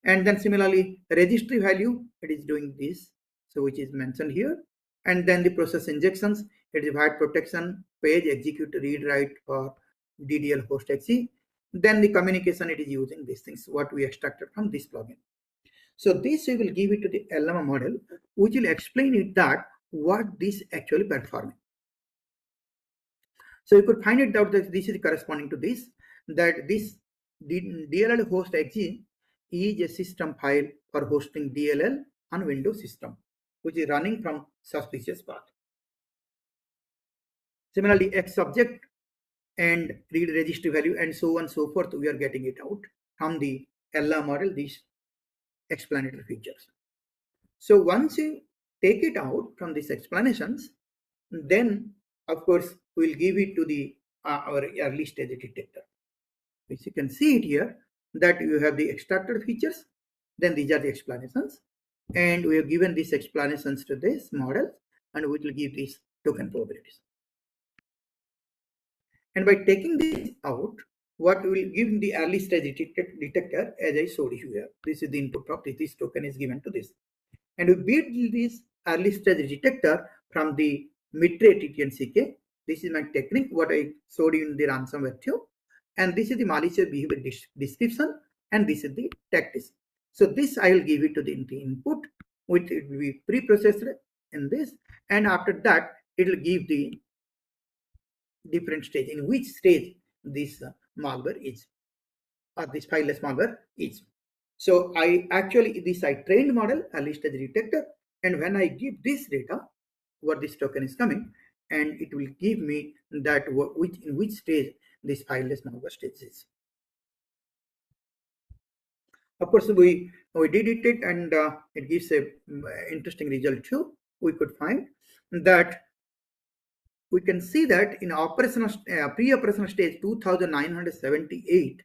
and then similarly registry value, it is doing this, so which is mentioned here, and then the process injections, it is white protection, page execute, read write for DDL host exe, then the communication, it is using these things what we extracted from this plugin. So this we will give it to the LLM model, which will explain it that what this actually performing. So you could find it out that this is corresponding to this, that this DLL host exe is a system file for hosting DLL on Windows system, which is running from suspicious path. Similarly, X subject and read registry value and so on and so forth, we are getting it out from the LLM model, these explanatory features. So once you take it out from these explanations, then of course we'll give it to the our early stage detector, which you can see it here, that you have the extracted features, then these are the explanations, and we have given these explanations to this model, and we will give these token probabilities. And by taking this out, what we will give the early stage detector, as I showed you here, this is the input property, this token is given to this, and we build this early stage detector from the mid-rate TTNCK. This is my technique, what I showed you in the ransomware too. And this is the malicious behavior description, and this is the tactics. So this I will give it to the input, which it will be pre-processed in this, and after that it will give the different stage, in which stage this malware is, or this fileless malware is. So I trained model early stage detector, and when I give this data, what this token is coming, and it will give me that in which stage this fileless malware stage is. Of course, we did it, and it gives a interesting result too. We could find that we can see that in operational pre-operational stage 2978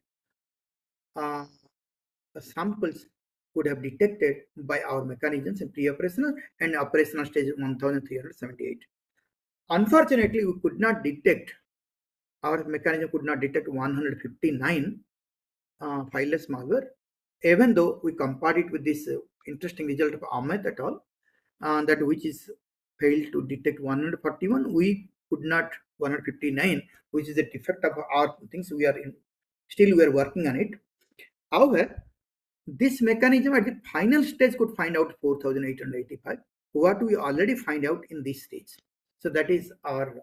samples could have detected by our mechanisms in pre-operational, and operational stage 1378. Unfortunately, we could not detect, our mechanism could not detect 159 fileless malware, even though we compared it with this interesting result of Ahmed et al. That which is failed to detect 141, we could not 159, which is a defect of our things. We are in, still we are working on it. However, this mechanism at the final stage could find out 4885, what we already find out in this stage. So that is our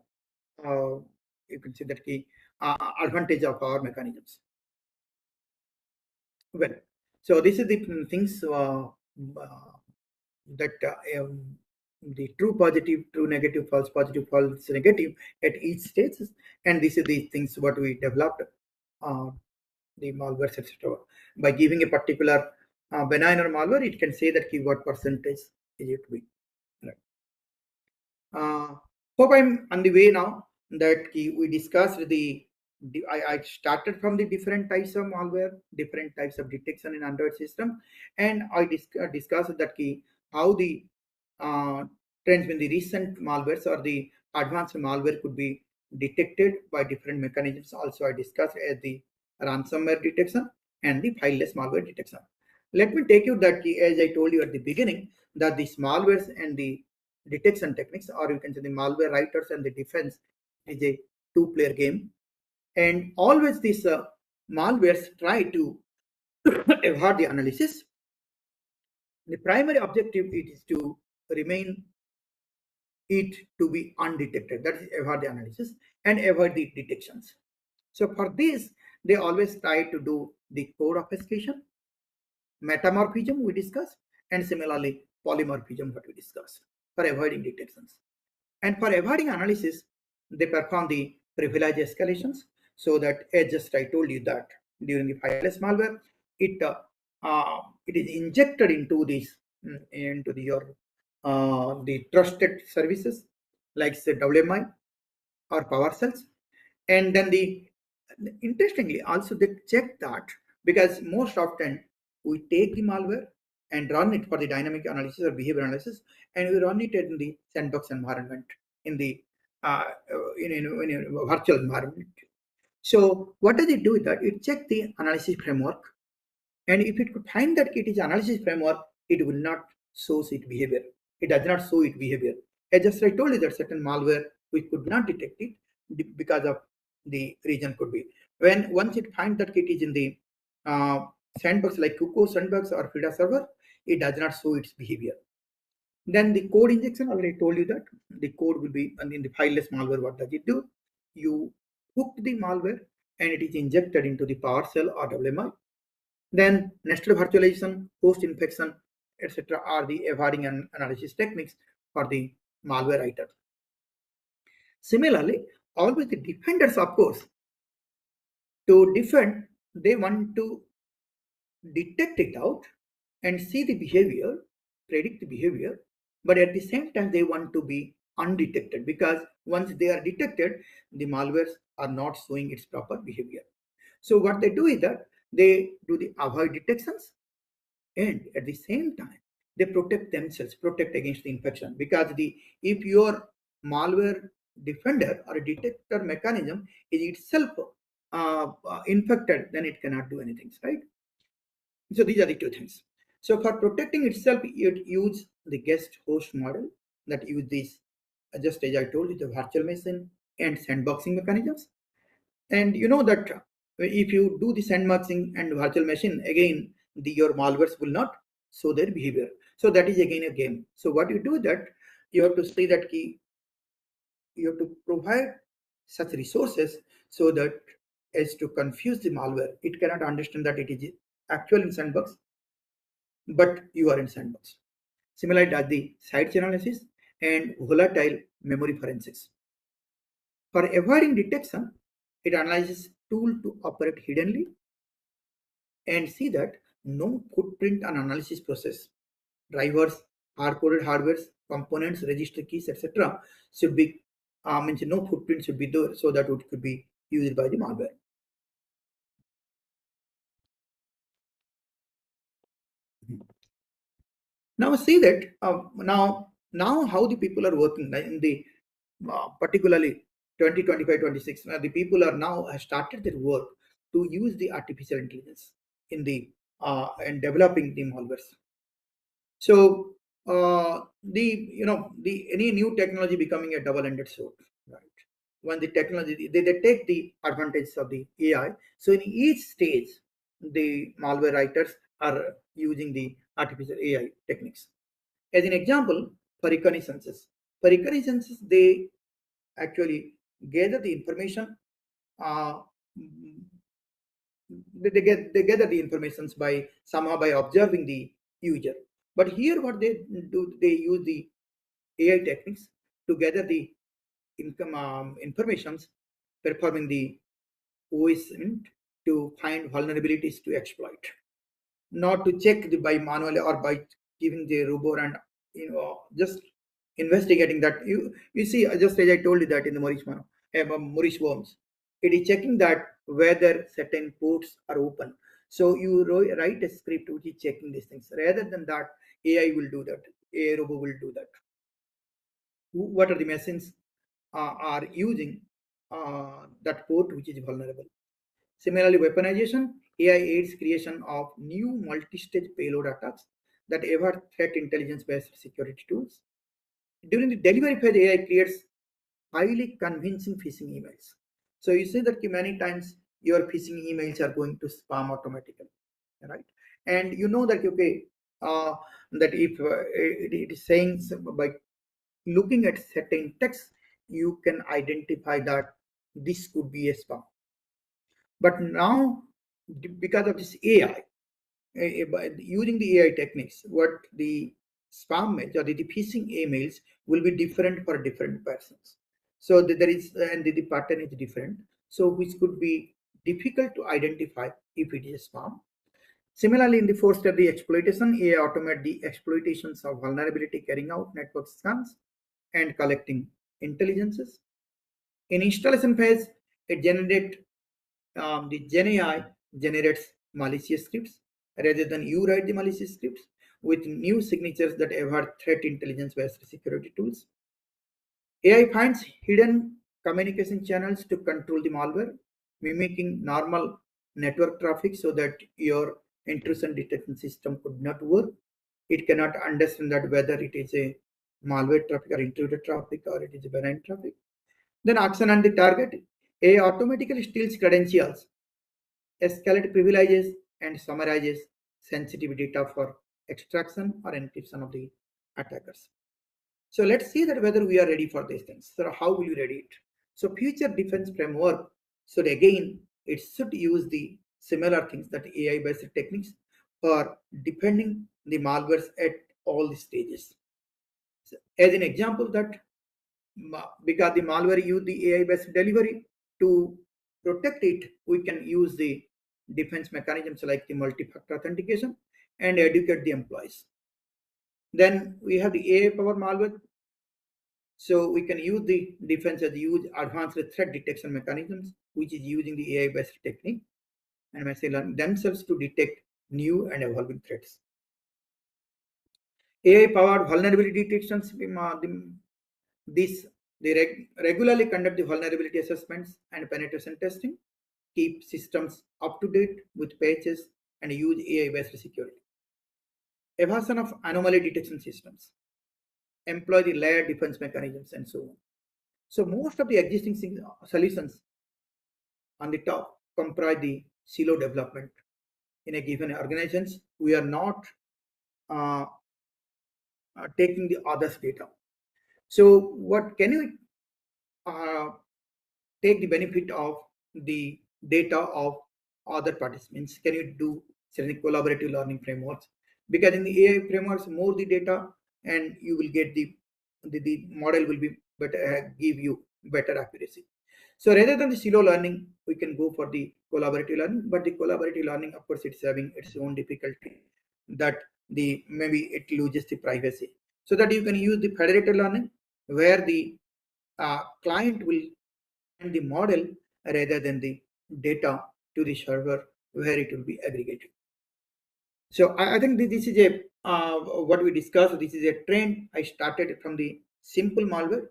you can say that key advantage of our mechanisms. Well, so this is the things that the true positive, true negative, false positive, false negative at each stage, and this is the things what we developed, the malwares, etc. By giving a particular benign or malware, it can say that what percentage is it be. Right. Hope I'm on the way now that we discussed I started from the different types of malware, different types of detection in Android system, and I discussed that how the trends in the recent malwares or the advanced malware could be detected by different mechanisms. Also, I discussed as the ransomware detection and the fileless malware detection. Let me take you that as I told you at the beginning, that these malwares and the detection techniques, or you can say the malware writers and the defense, is a two-player game, and always these malwares try to avoid the analysis. The primary objective is to remain it to be undetected, that is avoid the analysis and avoid the detections. So for this, they always try to do the code obfuscation, metamorphism we discussed, and similarly polymorphism what we discussed for avoiding detections. And for avoiding analysis, they perform the privilege escalations, so that as just I told you that during the fileless malware, it is injected into this into the trusted services like say WMI or PowerShells, and then interestingly also they check that, because most often we take the malware and run it for the dynamic analysis or behavior analysis, and we run it in the sandbox environment, in the in a virtual environment. So what does it do with that? It checks the analysis framework, and if it could find that it is analysis framework, it will not show its behavior. It does not show its behavior. As just I told you that certain malware we could not detect it because of the region could be. When once it finds that it is in the uh, sandbox like Kuko sandbox or FIDA server, it does not show its behavior. Then the code injection, already told you that the code will be, and in the fileless malware, what does it do? You hook the malware and it is injected into the PowerShell or WMI. Then nested virtualization, post infection, etc. are the avoiding and analysis techniques for the malware writer. Similarly, always the defenders, of course, to defend, they want to detect it out and see the behavior, predict the behavior, but at the same time they want to be undetected, because once they are detected, the malwares are not showing its proper behavior. So what they do is that they do the avoid detections, and at the same time they protect themselves, protect against the infection, because if your malware defender or a detector mechanism is itself infected, then it cannot do anything, right? So these are the two things. So for protecting itself, it use the guest host model, that use these, just as I told you, the virtual machine and sandboxing mechanisms. And you know that if you do the sandboxing and virtual machine, again, your malwares will not show their behavior. So that is again a game. So what you do that, you have to say that you have to provide such resources so that as to confuse the malware, it cannot understand that it is actual in sandbox, but you are in sandbox. Similarly, does the side chain analysis and volatile memory forensics. For avoiding detection, it analyzes tool to operate hiddenly and see that no footprint and analysis process, drivers, hard-coded hardware, components, register keys, etc. should be means no footprint should be there so that it could be used by the malware. Now see that now how the people are working in the particularly 2025 26. The people are now have started their work to use the artificial intelligence in the in developing the malwares. So the the any new technology becoming a double-ended sword, right? When the technology they take the advantage of the AI. So in each stage, the malware writers are using the artificial AI techniques. As an example, for reconnaissances, they actually gather the information. Uh, they gather the informations by somehow by observing the user. But here, what they do, they use the AI techniques to gather the income informations, performing the OS to find vulnerabilities to exploit, not to check the by manually or by giving the robot and just investigating that you see just as I told you that in the Maurice Worms, it is checking that whether certain ports are open. So you write a script which is checking these things. Rather than that, AI will do that. AI robot will do that. What are the machines are using that port which is vulnerable? Similarly, weaponization, AI aids creation of new multi-stage payload attacks that evade threat intelligence-based security tools. During the delivery phase, AI creates highly convincing phishing emails. So you see that many times your phishing emails are going to spam automatically, right? And you know that that if it is saying by looking at certain text, you can identify that this could be a spam. But now, because of this AI, by using the AI techniques, what the spam mails or the phishing emails will be different for different persons. So there is and the pattern is different. So which could be difficult to identify if it is spam. Similarly, in the fourth step, the exploitation, AI automate the exploitations of vulnerability, carrying out network scans and collecting intelligences. In installation phase, it generate the Gen AI generates malicious scripts rather than you write the malicious scripts with new signatures that evade threat intelligence-based security tools. AI finds hidden communication channels to control the malware, mimicking normal network traffic so that your intrusion detection system could not work. It cannot understand that whether it is a malware traffic or intruder traffic or it is a benign traffic. Then action and the target. AI automatically steals credentials, escalate privileges, and summarizes sensitive data for extraction or encryption of the attackers. So let's see that whether we are ready for these things. So how will you ready it? So future defense framework should again it should use the similar things that AI-based techniques for defending the malwares at all the stages. So as an example that because the malware use the AI-based delivery to protect it, we can use the defense mechanisms like the multi-factor authentication and educate the employees. Then we have the AI-powered malware. So we can use the defense as use advanced threat detection mechanisms, which is using the AI-based technique and machine learning themselves to detect new and evolving threats. AI-powered vulnerability detections, this they regularly conduct the vulnerability assessments and penetration testing, keep systems up to date with patches, and use AI-based security. Evasion of anomaly detection systems, employ the layered defense mechanisms, and so on. So most of the existing solutions on the top comprise the silo development. In a given organizations, we are not uh, taking the others' data. So what can you uh, take the benefit of the data of other participants? Can you do certain collaborative learning frameworks? Because in the AI frameworks, more the data, and you will get the model will be better, give you better accuracy. So rather than the silo learning, we can go for the collaborative learning. But the collaborative learning, of course, it's having its own difficulty, that the maybe it loses the privacy. So that you can use the federated learning, where the client will send the model rather than the data to the server where it will be aggregated. So I think this is a what we discussed. This is a trend. I started from the simple malware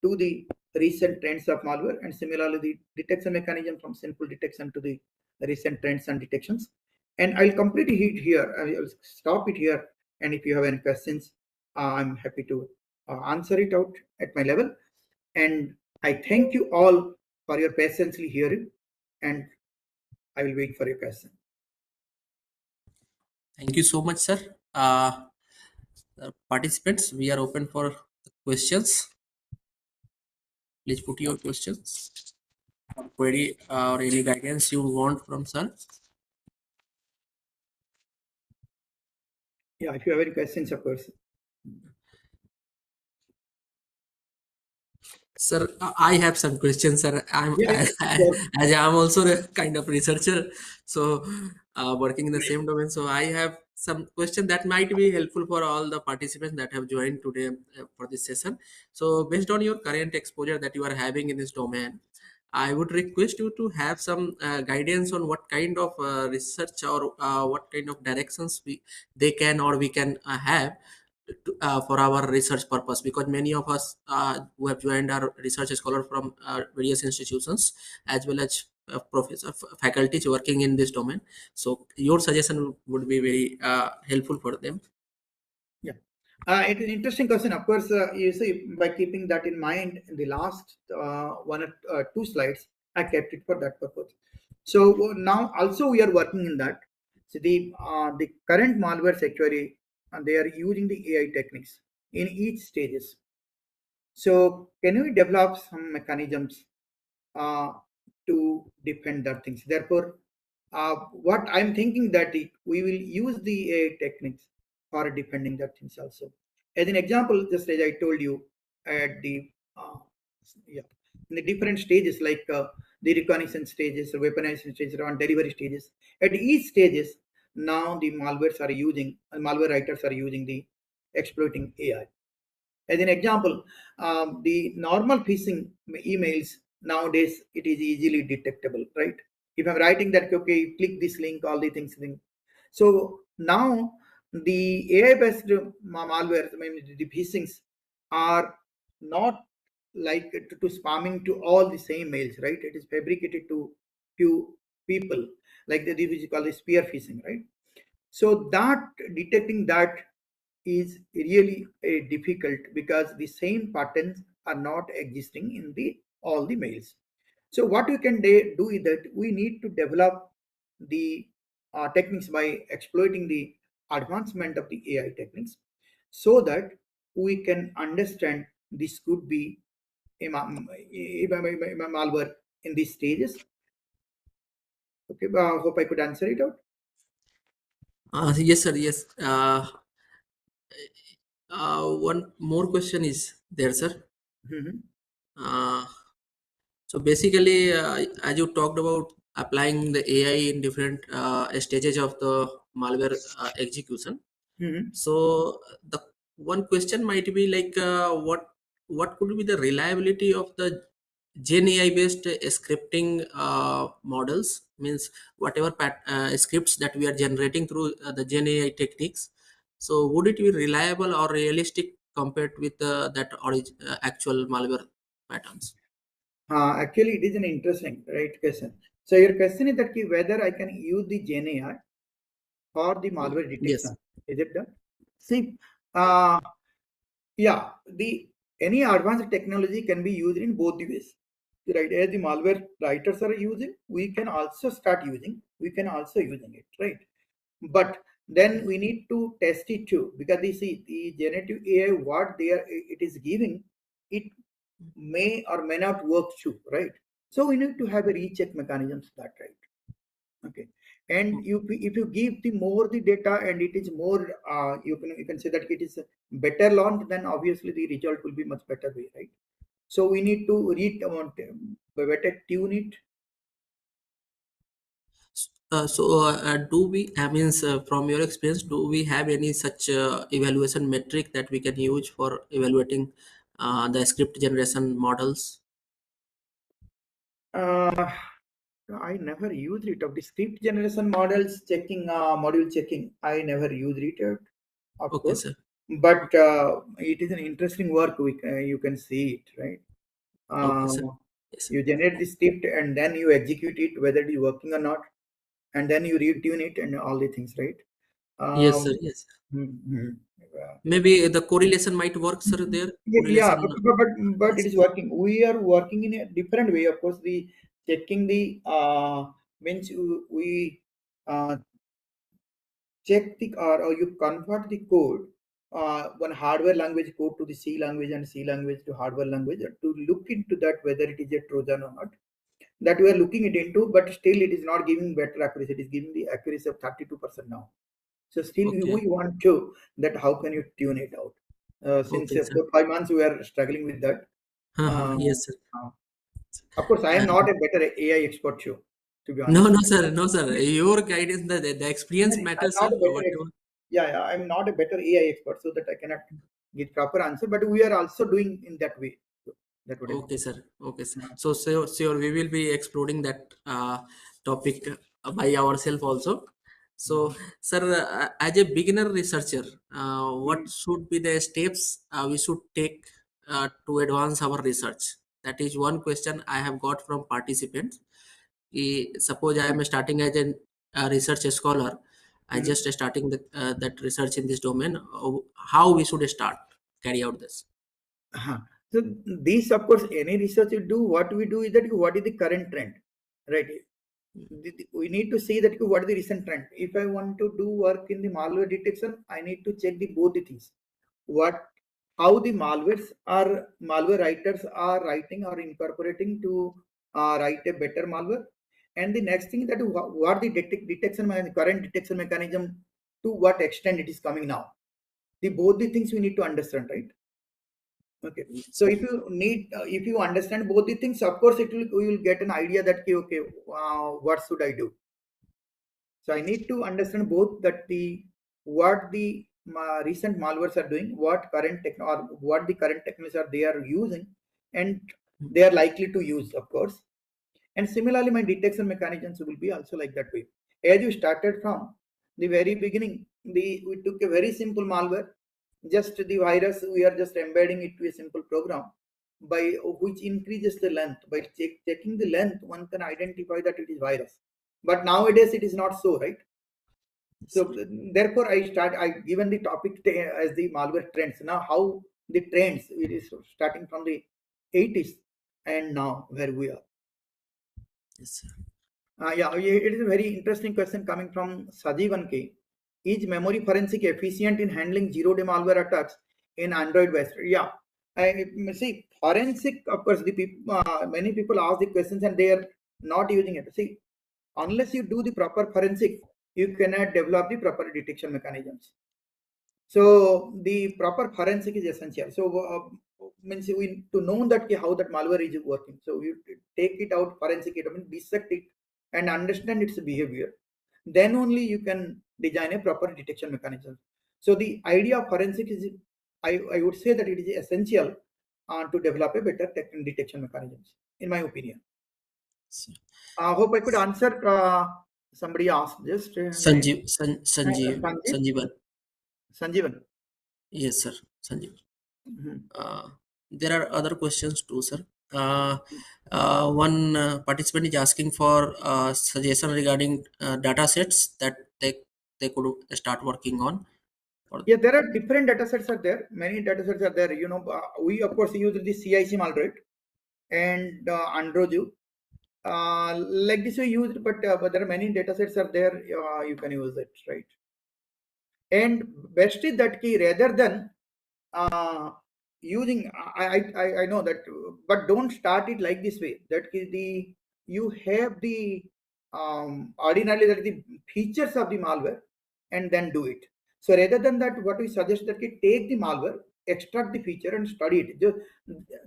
to the recent trends of malware, and similarly the detection mechanism from simple detection to the recent trends and detections. And I'll complete it here. I will stop it here. And if you have any questions, I'm happy to answer it out at my level. And I thank you all for your patiently hearing, and I will wait for your question. Thank you so much, sir. Participants, we are open for questions. Please put your questions, query, or any guidance you want from sir. Yeah, if you have any questions, of course. Sir, I have some questions, sir. Yeah, sure. As I'm also a kind of researcher, so working in the same domain. So I have some question that might be helpful for all the participants that have joined today for this session. So based on your current exposure that you are having in this domain, I would request you to have some guidance on what kind of research or what kind of directions they can or we can have for our research purpose, because many of us who have joined our research scholar from various institutions as well as professor faculties working in this domain. So your suggestion would be very helpful for them. Yeah. It's an interesting question. Of course, you see, by keeping that in mind, in the last one or two slides, I kept it for that purpose. So now also we are working in that. So the current malware actually, they are using the AI techniques in each stages. So can we develop some mechanisms uh, to defend that things? Therefore, what I'm thinking that we will use the AI techniques for defending that things also. As an example, just as I told you, at the yeah, in the different stages, like the reconnaissance stages, the weaponization stages, or delivery stages. At each stages, now the malware writers are using the exploiting AI. As an example, the normal phishing emails nowadays, it is easily detectable, right? If I'm writing that, okay, click this link, all the things. So now the AI-based malware, I mean, the phishings are not like to spamming to all the same mails, right? It is fabricated to few people, like the which is called the spear phishing, right? So that detecting that is really difficult, because the same patterns are not existing in the all the mails. So what we can do is that we need to develop the techniques by exploiting the advancement of the AI techniques, so that we can understand this could be a malware in these stages. Okay, hope I could answer it out. Yes, sir. Yes. One more question is there, sir. Mhm. Uh, So basically, as you talked about applying the AI in different stages of the malware execution. Mhm. So the one question might be like, what could be the reliability of the Gen AI based scripting models? Means whatever scripts that we are generating through the Gen AI techniques. So would it be reliable or realistic compared with that actual malware patterns? Actually, it is an interesting, right, question. So your question is that whether I can use the Gen AI for the malware Yes. detection. Is it done? See, uh, yeah, the any advanced technology can be used in both the ways. Right, as the malware writers are using, we can also start using. We can also using it, right? But then we need to test it too, because you see the generative AI, what they are, it is giving, it may or may not work too, right? So we need to have a recheck mechanisms that, right? Okay. And if you give the more the data and it is more, you can say that it is better learned, then obviously the result will be much better way, right? So we need to read about better tune it. Do we, I mean, from your experience, do we have any such evaluation metric that we can use for evaluating the script generation models? uh, I never used it. Of the script generation models checking, module checking, I never used it, of Okay, course. sir. But it is an interesting work. You can see it, right? Okay, sir. Um, Yes, sir. you generate the script and then you execute it, whether it is working or not, and then you retune it and all the things, right? Yes, sir. Um, Yes. mhm. Maybe the correlation might work, sir. There Yeah, correlation. but it Yes. is working. We are working in a different way. Of course, the checking the means we uh, check the, or you convert the code, one hardware language code to the C language and C language to hardware language, to look into that whether it is a Trojan or not. That we are looking it into, but still it is not giving better accuracy. It is giving the accuracy of 32% now. So still Okay. we want to that how can you tune it out? Since Okay, sir. 5 months we are struggling with that. Uh, Yes, sir. uh, of course, I am not a better AI expert, too, to be No, honest. no, sir. No, sir. Your guidance, the experience I'm matters, sir. not a better Whatever. yeah, yeah, I'm not a better AI expert, so that I cannot give proper answer. But we are also doing in that way. That's what I mean. Okay, sir. Okay, sir. Uh, So, sure, we will be exploring that topic by ourselves also. So, sir, as a beginner researcher, what should be the steps we should take to advance our research? That is one question I have got from participants. Suppose I am starting as a research scholar, I mhm. just starting that research in this domain. How we should start carry out this? Uh-huh. So these, of course, any research you do, what we do is that what is the current trend, right? We need to see that what is the recent trend. If I want to do work in the malware detection, I need to check the both the things. What, how the malware writers are writing or incorporating to write a better malware, and the next thing that what the current detection mechanism, to what extent it is coming now. The both the things we need to understand, right? Okay. Yes, So if you need, if you understand both the things, of course, you will get an idea that okay, what should I do? So I need to understand both that the what the recent malwares are doing, what current tech or what the current techniques are they are using, and they are likely to use, of course. And similarly, my detection mechanisms will be also like that way. As you started from the very beginning, we took a very simple malware, just the virus. We are just embedding it to a simple program by which increases the length. By checking the length, one can identify that it is virus. But nowadays it is not so, right? yes, So therefore, I given the topic as the malware trends. Now, how the trends it is starting from the 80s and now where we are. yes, sir. Yeah, it is a very interesting question coming from Sajivan K. Is memory forensic efficient in handling zero-day malware attacks in Android-based? Yeah, I see forensic. Of course, the people, many people ask the questions and they are not using it. See, unless you do the proper forensic, you cannot develop the proper detection mechanisms. So the proper forensic is essential. So means we to know that how that malware is working. So you take it out, forensic it, I mean dissect it, and understand its behavior. Then only you can design a proper detection mechanism. So the idea of forensic is, I would say that it is essential to develop a better detection mechanisms, in my opinion. Sir. I hope I could answer. Somebody asked just name. Sanjeev, Sanjeevan. Sanjeevan. Yes, sir. Sanjeev. Mhm. Uh, there are other questions too, sir. One participant is asking for suggestion regarding data sets that they could start working on. Or Yeah, there are different data sets are there. Many data sets are there. We of course use the CIC malware and Androju. Like this we use, but there are many data sets are there. You can use it, right? And best is that key rather than uh, using. I know that, but don't start it like this way. That is the you have the ordinarily that the features of the malware and then do it. So rather than that, what we suggest that you take the malware, extract the feature and study it.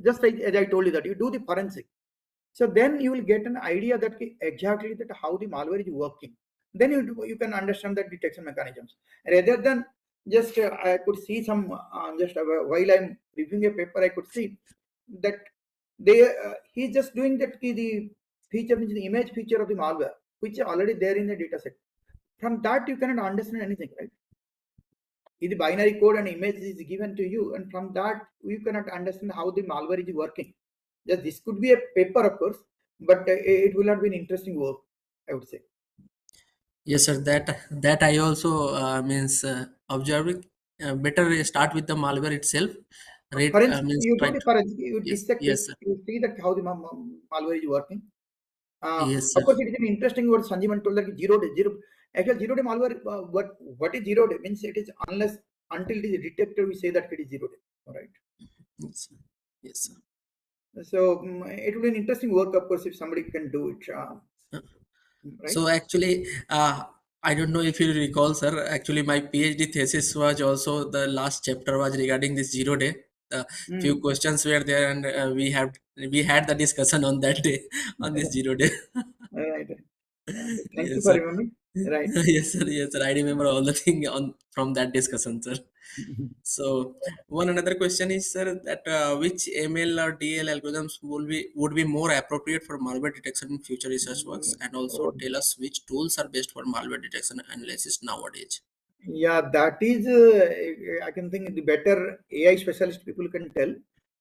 Just like as I told you that you do the forensic. So then you will get an idea that exactly that how the malware is working. Then you can understand the detection mechanisms rather than just I could see some just while I'm reviewing a paper I could see that he's just doing that the feature which is the image feature of the malware which is already there in the data set. From that you cannot understand anything, right? The binary code and image is given to you, and from that you cannot understand how the malware is working. Just this could be a paper, of course, but it will not be an interesting work, I would say. Yes, sir. That I also means observing. Better start with the malware itself. Rate Forensic, means you do try the to. forensic, you Yes, dissect it, yes, sir. you see that how the malware is working. Yes, Of sir. course, it is an interesting word. Sanjeevan told that zero day, zero. Actually, zero day malware. What is zero day? Means it is unless until it is detected, we say that it is zero day. All right. Yes, sir. Yes, sir. So it will be an interesting work, of course, if somebody can do it. Right. So actually, I don't know if you recall, sir. Actually, my PhD thesis was also the last chapter was regarding this 0 day. Few Mm. questions were there, and we had the discussion on that day on this 0 day. Right. Thank you Yes, for sir. remembering. Right. Yes, sir. Yes, sir. I remember all the thing on from that discussion, sir. So one another question is, sir, that which ML or DL algorithms would be more appropriate for malware detection in future research works, and also Oh, tell us which tools are best for malware detection analysis nowadays. yeah, that is, I can think the better AI specialist people can tell.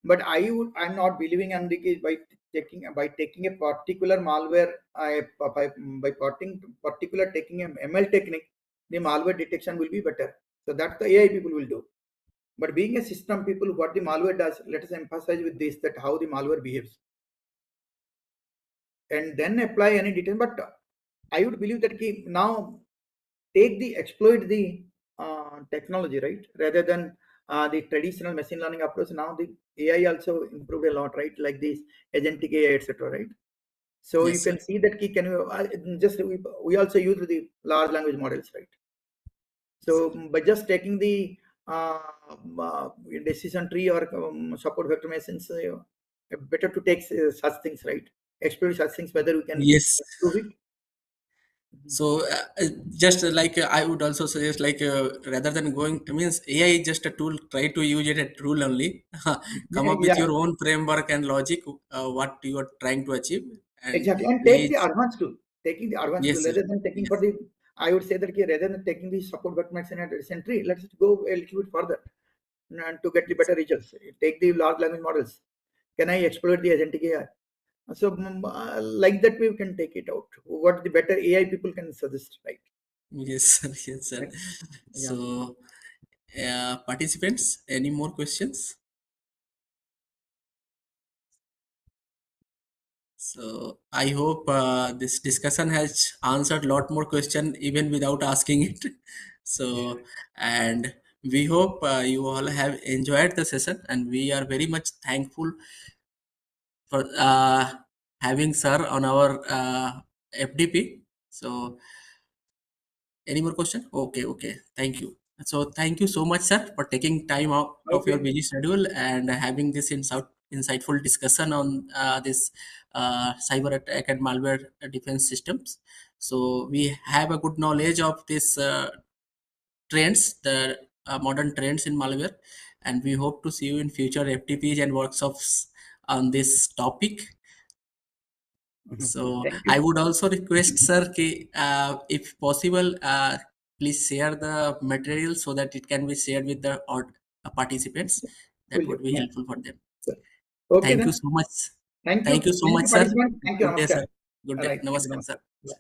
But I'm not believing on the case by taking a particular malware, by particular taking a ML technique, the malware detection will be better. So that's the AI people will do. But being a system people, what the malware does, let us emphasize with this that how the malware behaves, and then apply any detail. But I would believe that now exploit the technology, right, rather than the traditional machine learning approach. Now the AI also improved a lot, right, like this agentic AI, etc., right? So you Yes, sir. can see that can you just we also use the large language models, right? So by just taking the uh, uh, decision tree or support vector machines, better to take such things, right? Explore such things whether we can Yes. improve it. So just like I would also suggest, like rather than going, means AI is just a tool. Try to use it a tool only. Come Yeah, up with yeah, your own framework and logic, what you are trying to achieve, and exactly. And AI take the is, advanced tool. Taking the advanced tool yes, sir. rather than taking for Yes, the, I would say that rather than taking the support workmax and a recent tree, let's go a little bit further and to get the yes, better results. Take the large language models. Can I exploit the agentic AI? So like that we can take it out. What the better AI people can suggest, right? yes, sir. Yes, sir. Right. Yeah. So participants, any more questions? So I hope this discussion has answered a lot more question even without asking it. So, and we hope you all have enjoyed the session, and we are very much thankful for having sir on our FDP. So any more question? Okay, okay. Thank you. So thank you so much, sir, for taking time out of your Okay. busy schedule and having this insightful discussion on this cyber attack and malware defense systems. So we have a good knowledge of this trends, the modern trends in malware, and we hope to see you in future FTPs and workshops on this topic. So Thank I you. would also request, sir, if possible, please share the material so that it can be shared with the participants. That Will would do. be Yeah. helpful for them. Sure. Okay Thank you then. so much. Thank you. Thank you so Thank much, you, sir. participant. Thank you. Good day, Namaskar. sir. Good All day. right. Thank you. Namaskar, Namaskar. sir. Yeah.